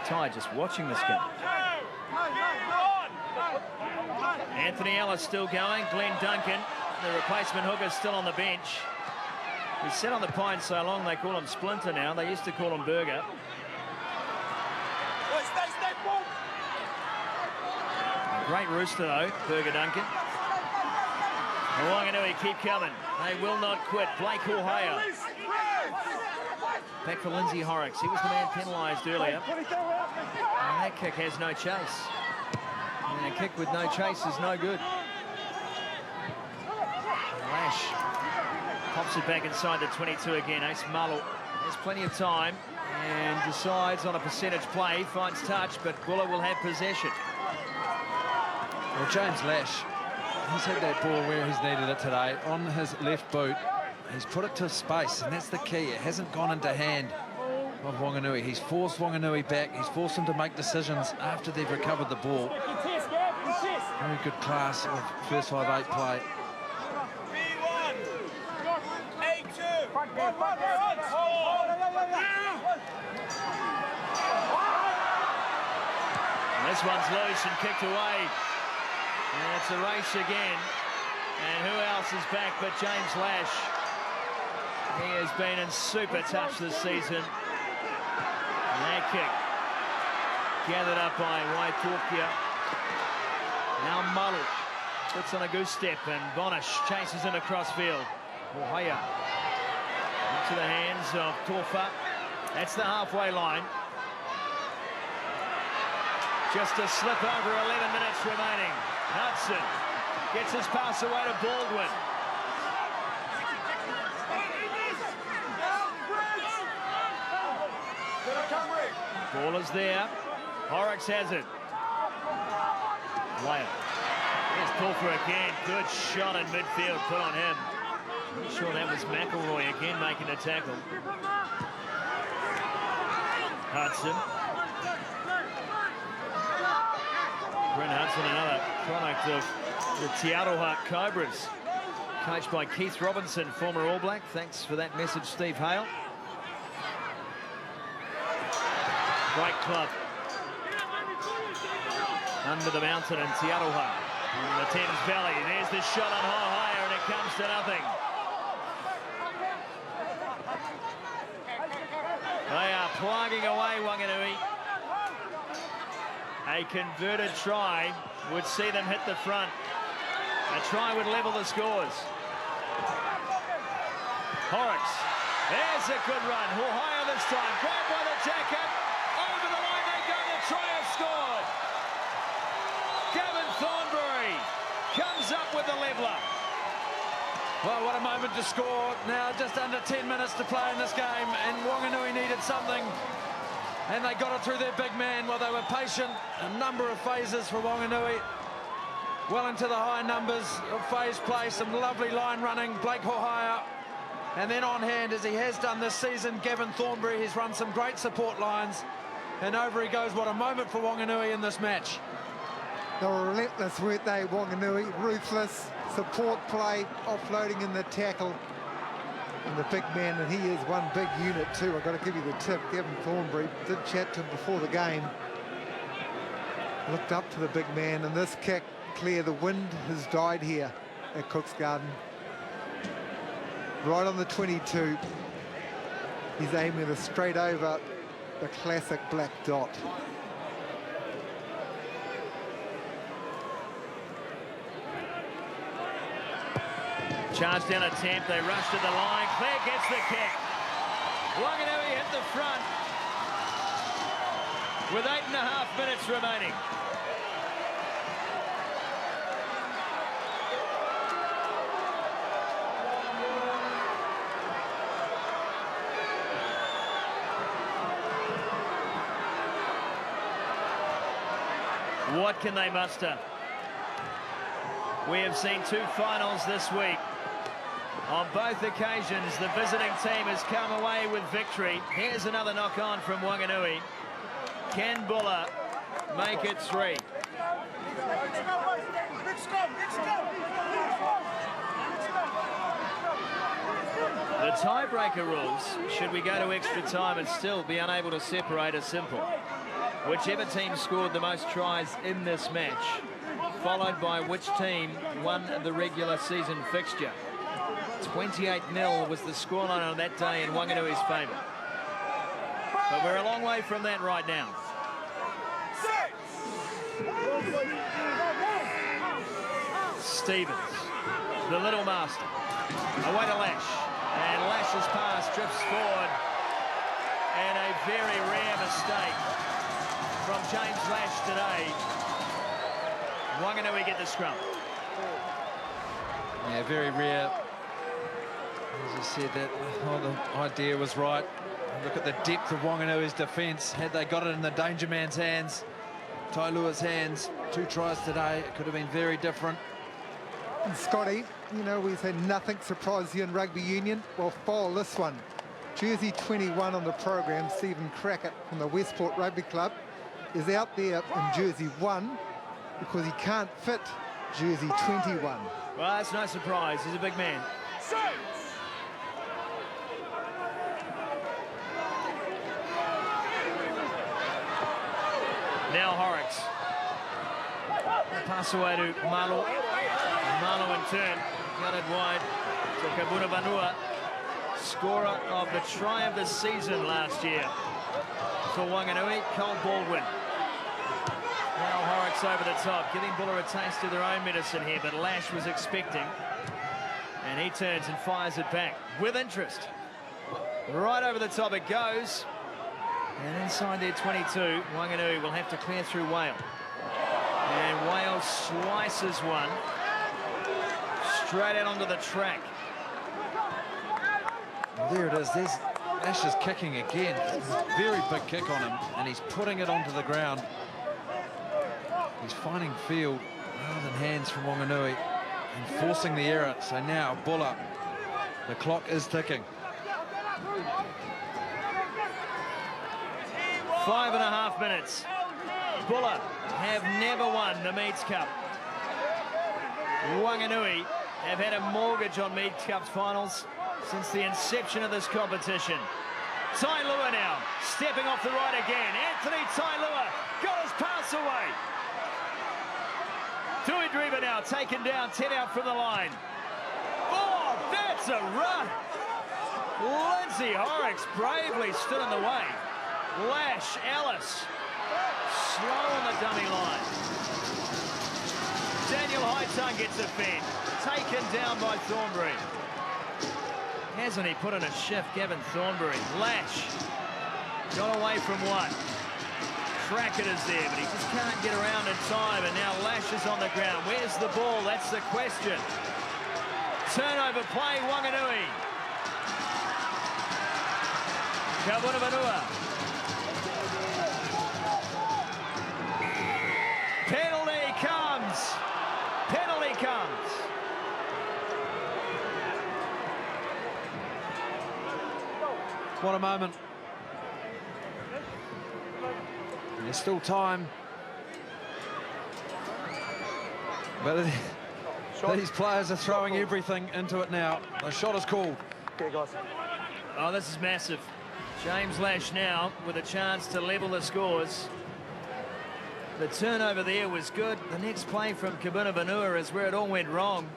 Ty just watching this game. Anthony Ellis still going. Glenn Duncan, the replacement hooker, still on the bench. He's sat on the pine so long they call him Splinter now. They used to call him Burger. A great rooster though, Burger Duncan. The Wanganui keep coming. They will not quit. Blake Ohio. Back for Lindsay Horrocks. He was the man penalised earlier. And that kick has no chase. And a kick with no chase is no good. Lash pops it back inside the 22 again. Ace Mullo has plenty of time and decides on a percentage play, finds touch, but Buller will have possession. Well, James Lash, he's had that ball where he's needed it today, on his left boot. He's put it to space, and that's the key. It hasn't gone into hand of Wanganui. He's forced Wanganui back. He's forced them to make decisions after they've recovered the ball. Very good class of first 5-8 play. This one's loose and kicked away. And it's a race again. And who else is back but James Lash? He has been in super touch this season. And that kick gathered up by Waitorkia. Now Mullo puts on a goose step and Bonish chases him across field. Ohaya into the hands of Tofa. That's the halfway line. Just a slip over, 11 minutes remaining. Hudson gets his pass away to Baldwin. Ball is there. Horrocks has it. Whale. There's Pulfer again. Good shot in midfield put on him. I'm sure that was McElroy again making the tackle. Hudson. Brent Hudson, another product of the Te Aroha Cobras. Coached by Keith Robinson, former All Black. Thanks for that message, Steve Hale. Great club. Under the mountain in Te Aroha. In the Thames Valley. There's the shot on higher and it comes to nothing. They are plugging away Wanganui. A converted try would see them hit the front. A try would level the scores. Horrocks. There's a good run. Ohio this time. Grabbed by the jacket. Over the line they go. The try is scored. Gavin Thornbury comes up with the leveller. Well, what a moment to score. Now just under 10 minutes to play in this game, and Wanganui needed something. And they got it through their big man. Well, they were patient. A number of phases for Wanganui. Well into the high numbers of phase play. Some lovely line running. Blake Hohaya. And then on hand, as he has done this season, Gavin Thornbury. He's run some great support lines. And over he goes. What a moment for Wanganui in this match. They were relentless, weren't they, Wanganui? Ruthless. Support play. Offloading in the tackle. And the big man, and he is one big unit too. I've got to give you the tip. Gavin Thornbury did chat to him before the game. Looked up to the big man, and this kick, clear, the wind has died here at Cook's Garden. Right on the 22. He's aiming it straight over the classic black dot. Charge down attempt, they rush to the line. Clare gets the kick. Wanganui hit the front with 8.5 minutes remaining. What can they muster? We have seen two finals this week. On both occasions, the visiting team has come away with victory. Here's another knock-on from Wanganui. Can Buller make it 3? The tiebreaker rules, should we go to extra time and still be unable to separate, are simple. Whichever team scored the most tries in this match, followed by which team won the regular season fixture. 28-0 was the scoreline on that day in Wanganui's favour. But we're a long way from that right now. Stevens, the little master, away to Lash, and Lash's pass drifts forward, and a very rare mistake from James Lash today. Wanganui get the scrum. Yeah, very rare. As I said, that the idea was right. Look at the depth of Wanganui's defence. Had they got it in the danger man's hands, Tailua's hands, 2 tries today, it could have been very different. And Scotty, you know, we say nothing surprises you in rugby union. Well, follow this one. Jersey 21 on the program, Stephen Crackett from the Westport Rugby Club, is out there in Jersey 1 because he can't fit Jersey 21. Well, that's no surprise. He's a big man. Now Horrocks. Pass away to Malo. Malo in turn gutted wide to Kabunavanua, scorer of the try of the season last year for Wanganui, Cole Baldwin. Now Horrocks over the top, giving Buller a taste of their own medicine here, but Lash was expecting, and he turns and fires it back with interest. Right over the top it goes, and inside their 22, Wanganui will have to clear through Whale. And Whale slices one straight out onto the track. Well, there it is. There's Lash is kicking again. Very big kick on him, and he's putting it onto the ground. He's finding field rather than hands from Wanganui and forcing the error. So now Buller, the clock is ticking. 5.5 minutes. Buller have never won the Meads Cup. Wanganui have had a mortgage on Meads Cup finals since the inception of this competition. Tailua now, stepping off the right again. Anthony Tailua got his pass away. Tui Driver now taken down, 10 out from the line. Oh, that's a run. Lindsay Horrocks bravely stood in the way. Lash, Ellis, slow on the dummy line. Daniel Hightongue gets a fed, taken down by Thornbury. Hasn't he put in a shift, Gavin Thornbury? Lash got away from one. Crackett is there, but he just can't get around in time, and now Lash is on the ground. Where's the ball? That's the question. Turnover play, Wanganui. Kabunavanua. Penalty comes. Penalty comes. What a moment. And there's still time. But these players are throwing everything into it now. The shot is called. Okay, guys. Oh, this is massive. James Lash now with a chance to level the scores. The turnover there was good. The next play from Kabunavanua is where it all went wrong.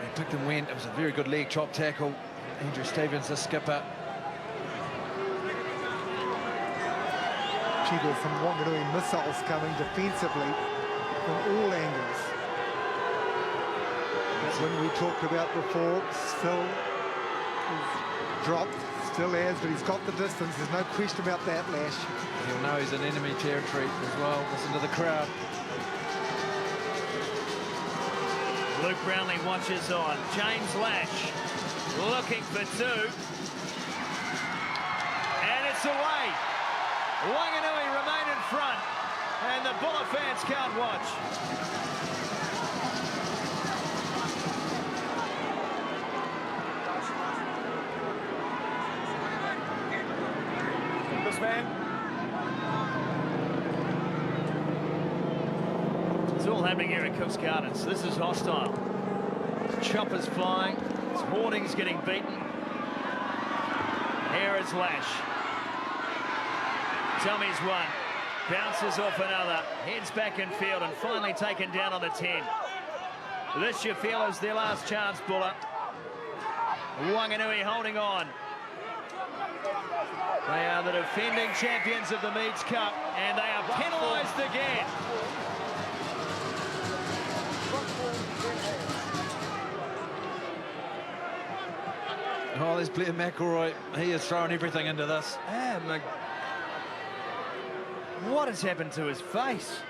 He picked and went. It was a very good leg chop tackle. Andrew Stevens, the skipper. Gee, there's some Wanganui missiles coming defensively from all angles. That's when we talked about before, still is dropped, still has, but he's got the distance. There's no question about that, Lash. He'll know he's in enemy territory as well. Listen to the crowd. Luke Brownlee watches on. James Lash looking for two. And it's away. Wanganui remain in front. And the Buller fans can't watch. fan. It's all happening here at Cooks Gardens. This is hostile. Choppers flying. It's Hordings getting beaten. Here is Lash. Tommy's one. Bounces off another. Heads back in field and finally taken down on the 10. This you feel is their last chance, Buller. Wanganui holding on. They are the defending champions of the Meads Cup, and they are penalised again. Oh, there's Blair McElroy. He is throwing everything into this. What has happened to his face?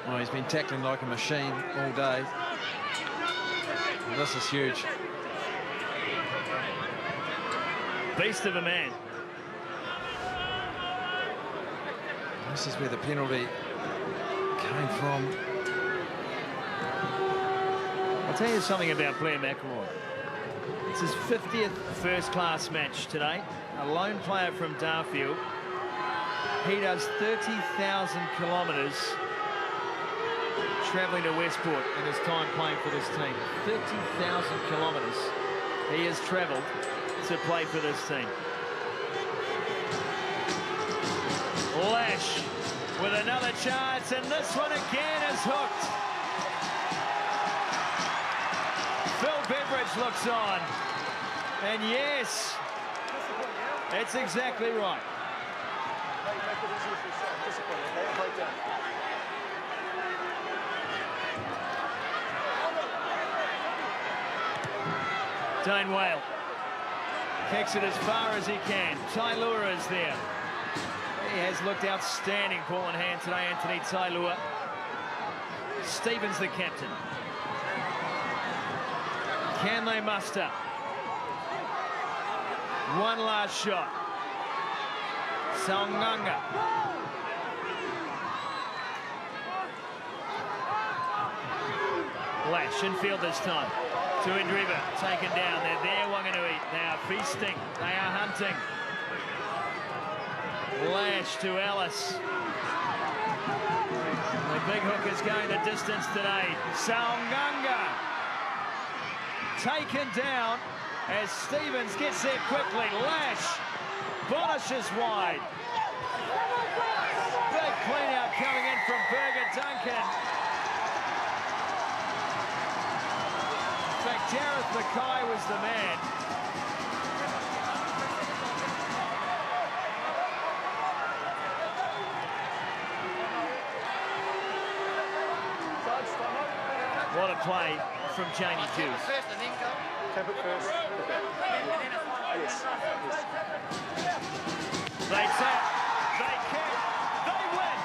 Oh, he's been tackling like a machine all day. This is huge. Beast of a man. This is where the penalty came from. I'll tell you something about Blair McElroy. It's his 50th first-class match today. A lone player from Darfield. He does 30,000 kilometres travelling to Westport in his time playing for this team. 30,000 kilometres he has travelled to play for this team. Lash with another chance, and this one again is hooked. Phil Beveridge looks on, and yes, it's exactly right. Dane Whale kicks it as far as he can. Tailua is there. He has looked outstanding, ball in hand today, Anthony Tailua. Stevens the captain. Can they muster one last shot? Saunganga. Lash in field this time. To Indriva, taken down. They're there, Wanganui. They are feasting. They are hunting. Lash to Ellis. The big hook is going the distance today. Saunganga taken down as Stevens gets there quickly. Lash polishes wide. Big clean out coming in from Berger Duncan. In fact, Gareth Mackay was the man. What a play from Jamie Hughes. Tap it first. Yes. They tap, they kick, they win.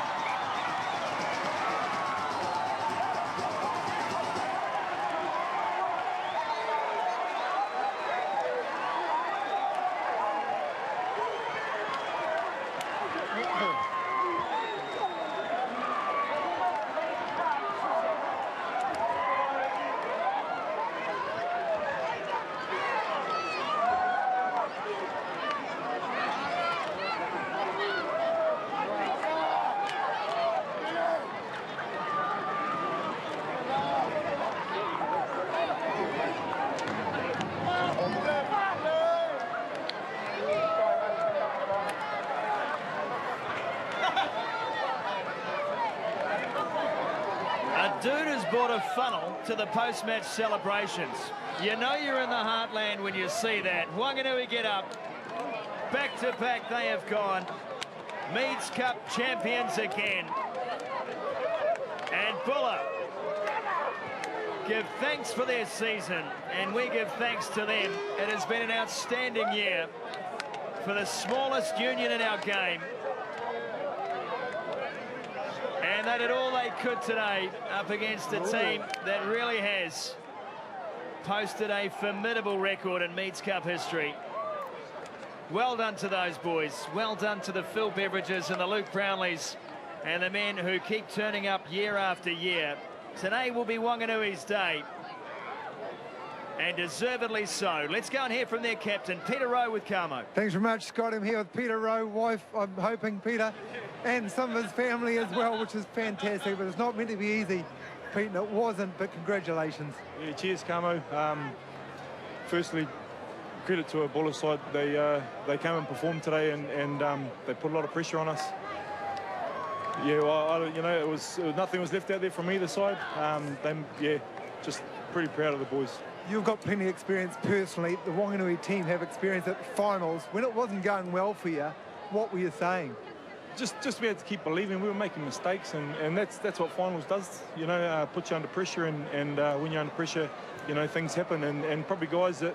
Dude has brought a funnel to the post-match celebrations. You know you're in the heartland when you see that. Wanganui get up. Back-to-back they have gone. Meads Cup champions again. And Buller give thanks for their season, and we give thanks to them. It has been an outstanding year for the smallest union in our game. And they did all they could today up against a team that really has posted a formidable record in Meads Cup history. Well done to those boys. Well done to the Phil Beveridges and the Luke Brownleys and the men who keep turning up year after year. Today will be Wanganui's day. and deservedly so. Let's go and hear from their captain, Peter Rowe, with Carmo. Thanks very much, Scott. I'm here with Peter Rowe, wife, I'm hoping, Peter, and some of his family as well, which is fantastic, but it's not meant to be easy, Pete, and it wasn't, but congratulations. Yeah, cheers, Carmo. Firstly, credit to our Buller side. They came and performed today, and they put a lot of pressure on us. Yeah, well, you know, it was nothing was left out there from either side. Just pretty proud of the boys. You've got plenty of experience personally. The Wanganui team have experience at finals. When it wasn't going well for you, what were you saying? Just be able to keep believing. We were making mistakes, and that's what finals does. You know, put you under pressure, and when you're under pressure, you know, things happen. And probably guys that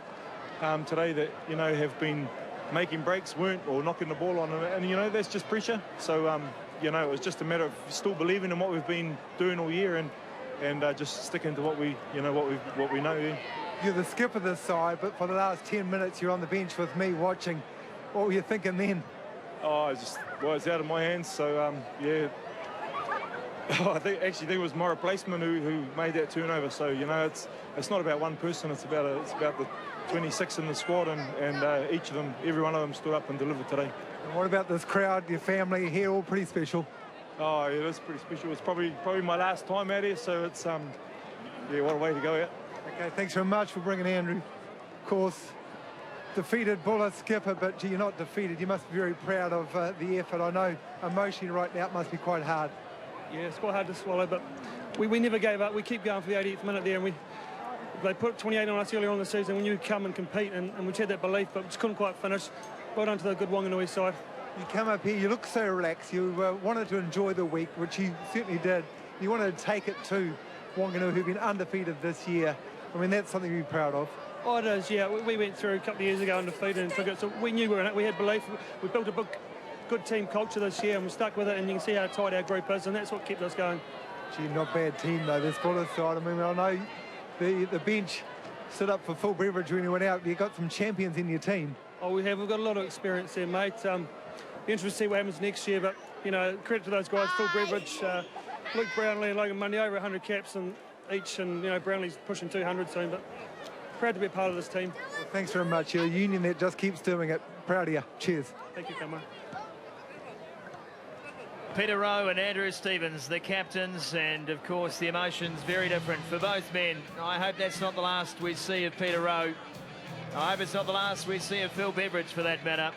today that, you know, have been making breaks weren't, or knocking the ball on, and you know, that's just pressure. So you know, it was just a matter of still believing in what we've been doing all year, and just sticking to what we know. Yeah. You're the skipper this side, but for the last 10 minutes you're on the bench with me watching. What were you thinking then? Oh, it's out of my hands. So yeah. I think it was my replacement who made that turnover. So you know, it's not about one person. It's about the 26 in the squad, and each of them, every one of them, stood up and delivered today. And what about this crowd? Your family here, all pretty special. Oh, yeah, that's pretty special. It's probably my last time out here, so it's yeah, what a way to go out. Okay, thanks very much for bringing Andrew. Of course, defeated Buller skipper, but you're not defeated. You must be very proud of the effort. I know emotionally right now it must be quite hard. Yeah, it's quite hard to swallow, but we never gave up. We keep going for the 80th minute there, and they put 28 on us earlier on in the season when you come and compete, and we had that belief, but just couldn't quite finish. Well done to the good Wanganui side. You come up here, you look so relaxed. You wanted to enjoy the week, which you certainly did. You wanted to take it to Wanganui, who've been undefeated this year. I mean, that's something to be proud of. Oh, it is, yeah. We went through a couple of years ago undefeated and took it, so we knew we were in it. We had belief. We built a good team culture this year, and we stuck with it, and you can see how tight our group is, and that's what kept us going. Gee, not bad team, though, this Buller side. I mean, I know the bench stood up for full beverage when you went out. You got some champions in your team. Oh, we have. We've got a lot of experience there, mate. Be interested to see what happens next year, but, you know, credit to those guys, Phil Beveridge, Luke Brownlee and Logan Mundy, over 100 caps and each, and, you know, Brownlee's pushing 200 soon, but proud to be a part of this team. Well, thanks very much. You're a union that just keeps doing it. Proud of you. Cheers. Thank you, Cameron. Peter Rowe and Andrew Stevens, the captains, and of course the emotions very different for both men. I hope that's not the last we see of Peter Rowe. I hope it's not the last we see of Phil Beveridge, for that matter.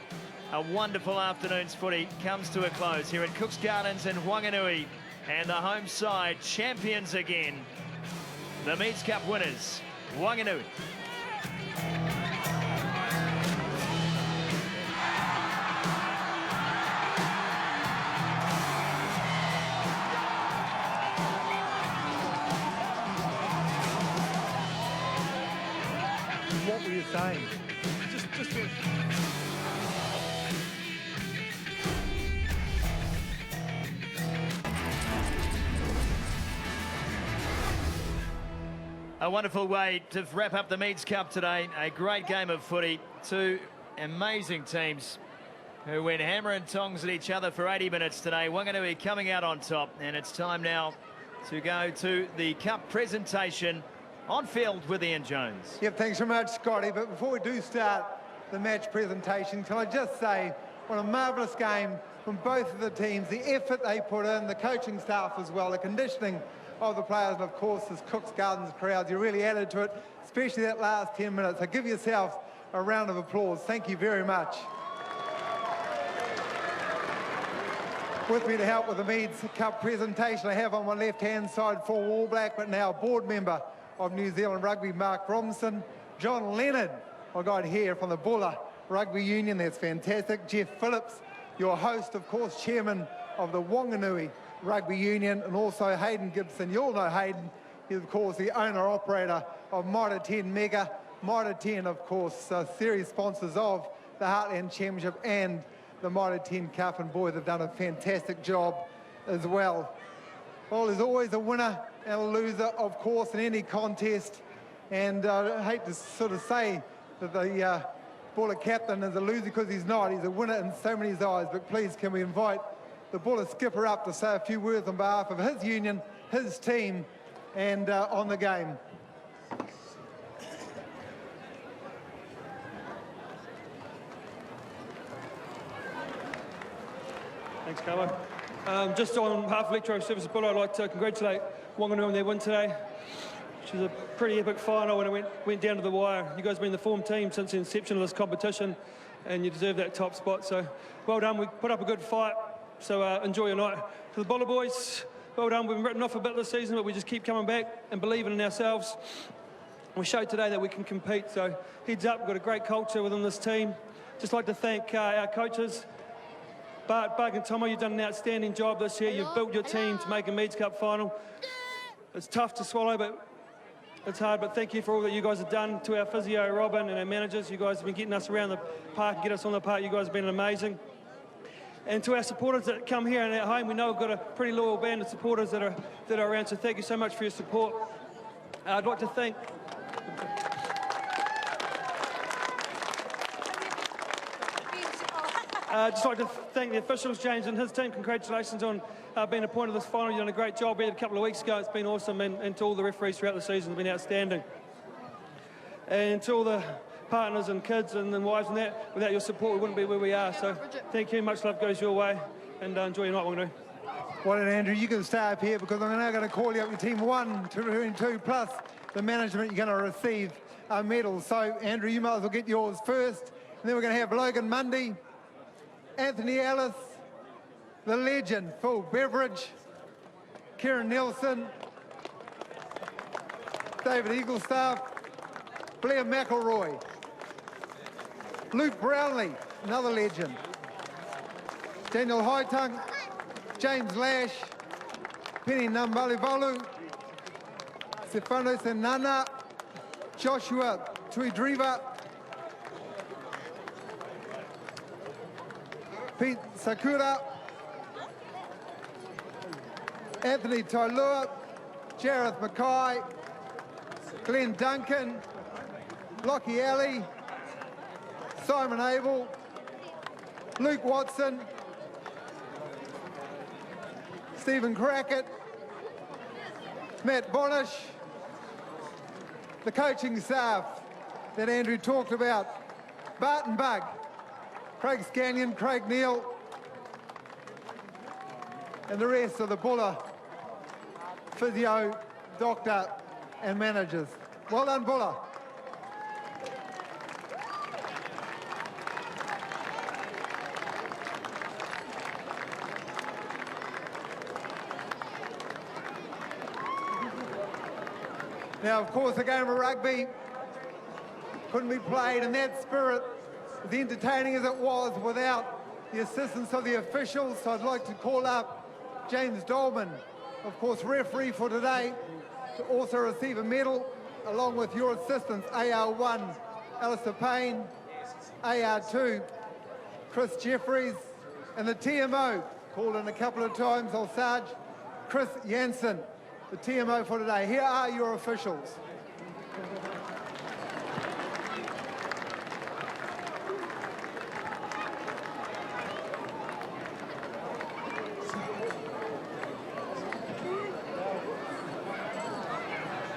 A wonderful afternoon's footy comes to a close here at Cook's Gardens in Wanganui, and the home side champions again. The Meads Cup winners, Wanganui. What were you saying? Just A wonderful way to wrap up the Meads Cup today. A great game of footy. Two amazing teams who went hammer and tongs at each other for 80 minutes today. Wanganui coming out on top, and it's time now to go to the Cup presentation on field with Ian Jones. Yep, thanks very much, Scotty. But before we do start the match presentation, can I just say what a marvellous game from both of the teams, the effort they put in, the coaching staff as well, the conditioning of the players, and of course this Cook's Gardens crowd. You really added to it, especially that last 10 minutes. So give yourselves a round of applause. Thank you very much. With me to help with the Meads Cup presentation, I have on my left-hand side for All Black, but now board member of New Zealand Rugby, Mark Robinson. John Leonard, I got here from the Buller Rugby Union. That's fantastic. Jeff Phillips, your host, of course, chairman of the Wanganui Rugby Union, and also Hayden Gibson. You all know Hayden. He's, of course, the owner-operator of Mitre 10 Mega. Mitre 10, of course, series sponsors of the Heartland Championship and the Mitre 10 Cup, and boy, they've done a fantastic job as well. Well, there's always a winner and a loser, of course, in any contest, and I hate to sort of say that the Buller captain is a loser, because he's not. He's a winner in so many eyes. But please, can we invite the Buller skipper up to say a few words on behalf of his union, his team, and on the game. Thanks, Carlo. Just on behalf of Electro Services Buller, I'd like to congratulate Wanganui on their win today, which was a pretty epic final when it went down to the wire. You guys have been the form team since the inception of this competition, and you deserve that top spot. So well done. We put up a good fight. So enjoy your night. To the Buller boys, well done. We've been written off a bit this season, but we just keep coming back and believing in ourselves. We showed today that we can compete. So heads up. We've got a great culture within this team. Just like to thank our coaches. Bart, Bug and Tomo, you've done an outstanding job this year. You've built your team to make a Meads Cup final. It's tough to swallow, but it's hard. But thank you for all that you guys have done. To our physio, Robin, and our managers, you guys have been getting us around the park and get us on the park. You guys have been amazing. And to our supporters that come here and at home, we know we've got a pretty loyal band of supporters that are around. So thank you so much for your support. I'd like to thank... I'd just like to thank the officials, James and his team. Congratulations on being appointed to this final. You've done a great job. We had a couple of weeks ago. It's been awesome. And to all the referees throughout the season, it's been outstanding. And to all the partners and kids and wives and that, without your support, we wouldn't be where we are. So thank you. Much love goes your way. And enjoy your night, Wanganui. Well done, Andrew. You can stay up here because I'm now going to call you up your team 1, 2, and 2, plus the management. You're going to receive a medal. So, Andrew, you might as well get yours first. And then we're going to have Logan Mundy, Anthony Ellis, the legend, Phil Beveridge, Kieran Nelson, David Eaglestaff, Blair McElroy, Luke Brownlee, another legend, Daniel Hightongue, James Lash, Penny Nambalivolu, Stefano Senana, Joshua Tuidriva, Pete Sakura, Anthony Tailua, Jareth Mackay, Glenn Duncan, Lockie Alley, Simon Abel, Luke Watson, Stephen Crackett, Matt Bonish, the coaching staff that Andrew talked about, Barton Bug, Craig Scannion, Craig Neal, and the rest of the Buller physio, doctor, and managers. Well done, Buller. Now, of course, the game of rugby couldn't be played in that spirit, as entertaining as it was, without the assistance of the officials. So I'd like to call up James Dolman, of course, referee for today, to also receive a medal, along with your assistants, AR1, Alistair Payne, AR2, Chris Jeffries, and the TMO, called in a couple of times, Sarge, Chris Jansen, the TMO for today. Here are your officials.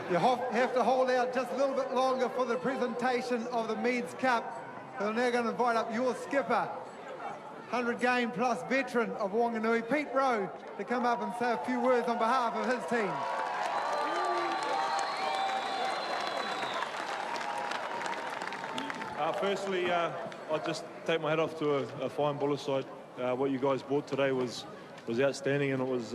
You have to hold out just a little bit longer for the presentation of the Meads Cup. They're now going to invite up your skipper, 100-game plus veteran of Wanganui, Pete Rowe, to come up and say a few words on behalf of his team. Firstly, I'll just take my hat off to a fine Buller side. What you guys brought today was outstanding, and it was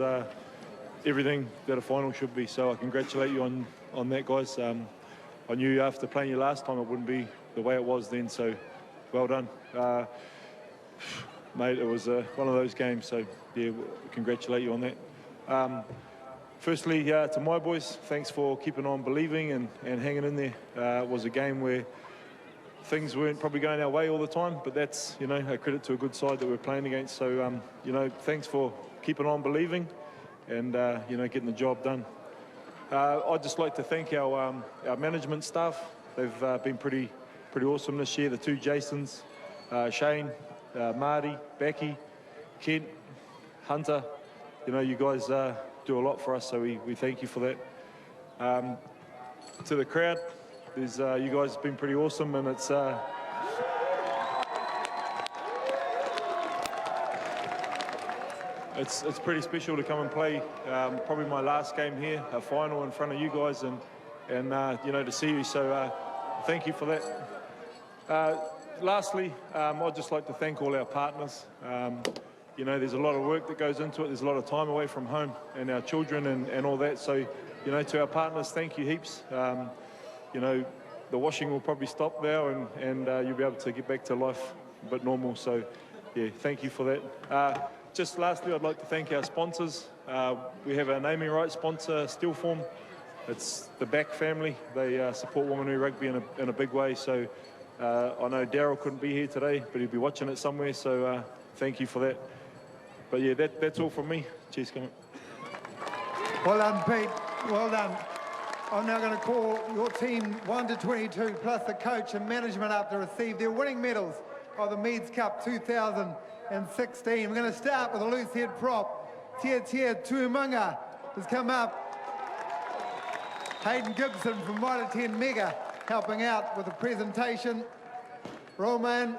everything that a final should be. So I congratulate you on that, guys. I knew after playing you last time it wouldn't be the way it was then, so well done. Mate, it was one of those games, so yeah, congratulate you on that. Firstly, to my boys, thanks for keeping on believing and hanging in there. It was a game where things weren't probably going our way all the time, but that's, you know, a credit to a good side that we're playing against. So, you know, thanks for keeping on believing and, you know, getting the job done. I'd just like to thank our management staff. They've been pretty awesome this year. The two Jasons, Shane, Marty, Becky, Kent, Hunter. You know, you guys do a lot for us, so we thank you for that. To the crowd, there's you guys have been pretty awesome, and it's it's pretty special to come and play probably my last game here, a final in front of you guys, and you know, to see you. So thank you for that. Lastly, I'd just like to thank all our partners. You know, there's a lot of work that goes into it. There's a lot of time away from home and our children and all that. So, you know, to our partners, thank you heaps. You know, the washing will probably stop now, and you'll be able to get back to life a bit normal. So, yeah, thank you for that. Just lastly, I'd like to thank our sponsors. We have our naming rights sponsor, Steelform. It's the Back family. They support Wanganui Rugby in a big way. So I know Daryl couldn't be here today, but he'll be watching it somewhere. So thank you for that. But yeah, that's all from me. Cheers, come on. Well done, Pete. Well done. I'm now going to call your team 1 to 22, plus the coach and management up to receive their winning medals of the Meads Cup 2016. We're going to start with a loose head prop. Tia Tuimanga has come up. Hayden Gibson from Mitre 10 Mega helping out with the presentation. Roman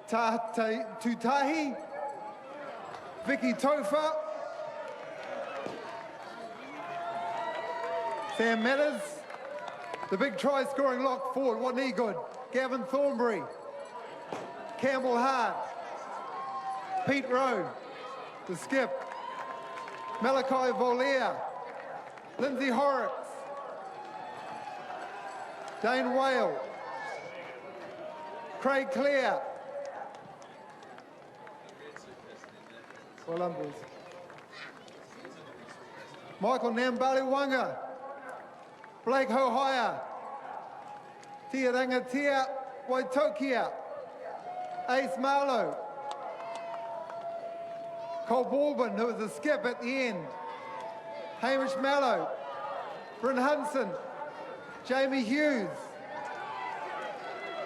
Tutahi. Vicky Tofa. Sam Matters. The big try-scoring lock forward, wasn't he good? Gavin Thornbury. Campbell Hart. Pete Rowe. The skip. Malachi Volea. Lindsay Horrocks. Dane Whale. Craig Clear. Well done, boys. Michael Nambaliwanga. Blake Hohaya. Tia Rangatia Waitokia. Ace Marlowe. Cole Baldwin, who was a skip at the end. Hamish Mallow. Bryn Hudson. Jamie Hughes.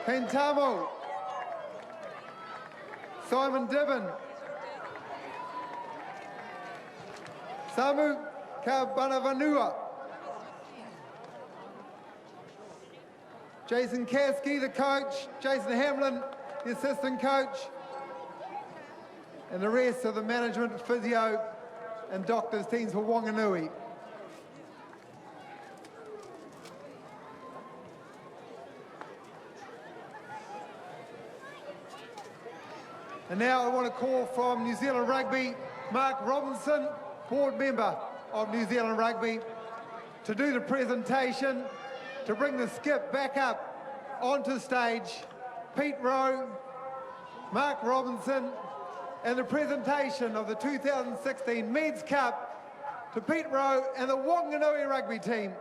Kentamo. Simon Dibben. Samu Kabanavanua. Jason Kasky, the coach. Jason Hamlin, the assistant coach. And the rest of the management, physio and doctors teams for Wanganui. And now I want to call from New Zealand Rugby, Mark Robinson, board member of New Zealand Rugby, to do the presentation, to bring the skip back up onto stage. Pete Rowe, Mark Robinson, and the presentation of the 2016 Meads Cup to Pete Rowe and the Wanganui Rugby team.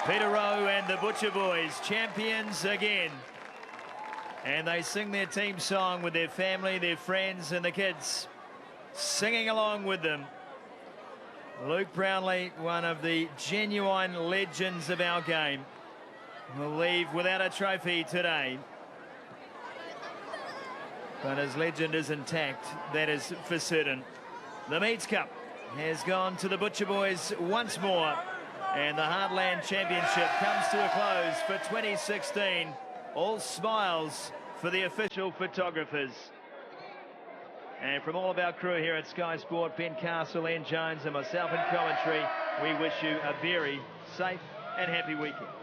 Peter Rowe and the Butcher Boys, champions again. And they sing their team song with their family, their friends and the kids singing along with them. Luke Brownlee, one of the genuine legends of our game, will leave without a trophy today. But his legend is intact, that is for certain. The Meads Cup has gone to the Butcher Boys once more. And the Heartland Championship comes to a close for 2016. All smiles for the official photographers. And from all of our crew here at Sky Sport, Ben Castle, Ian Jones and myself in commentary, we wish you a very safe and happy weekend.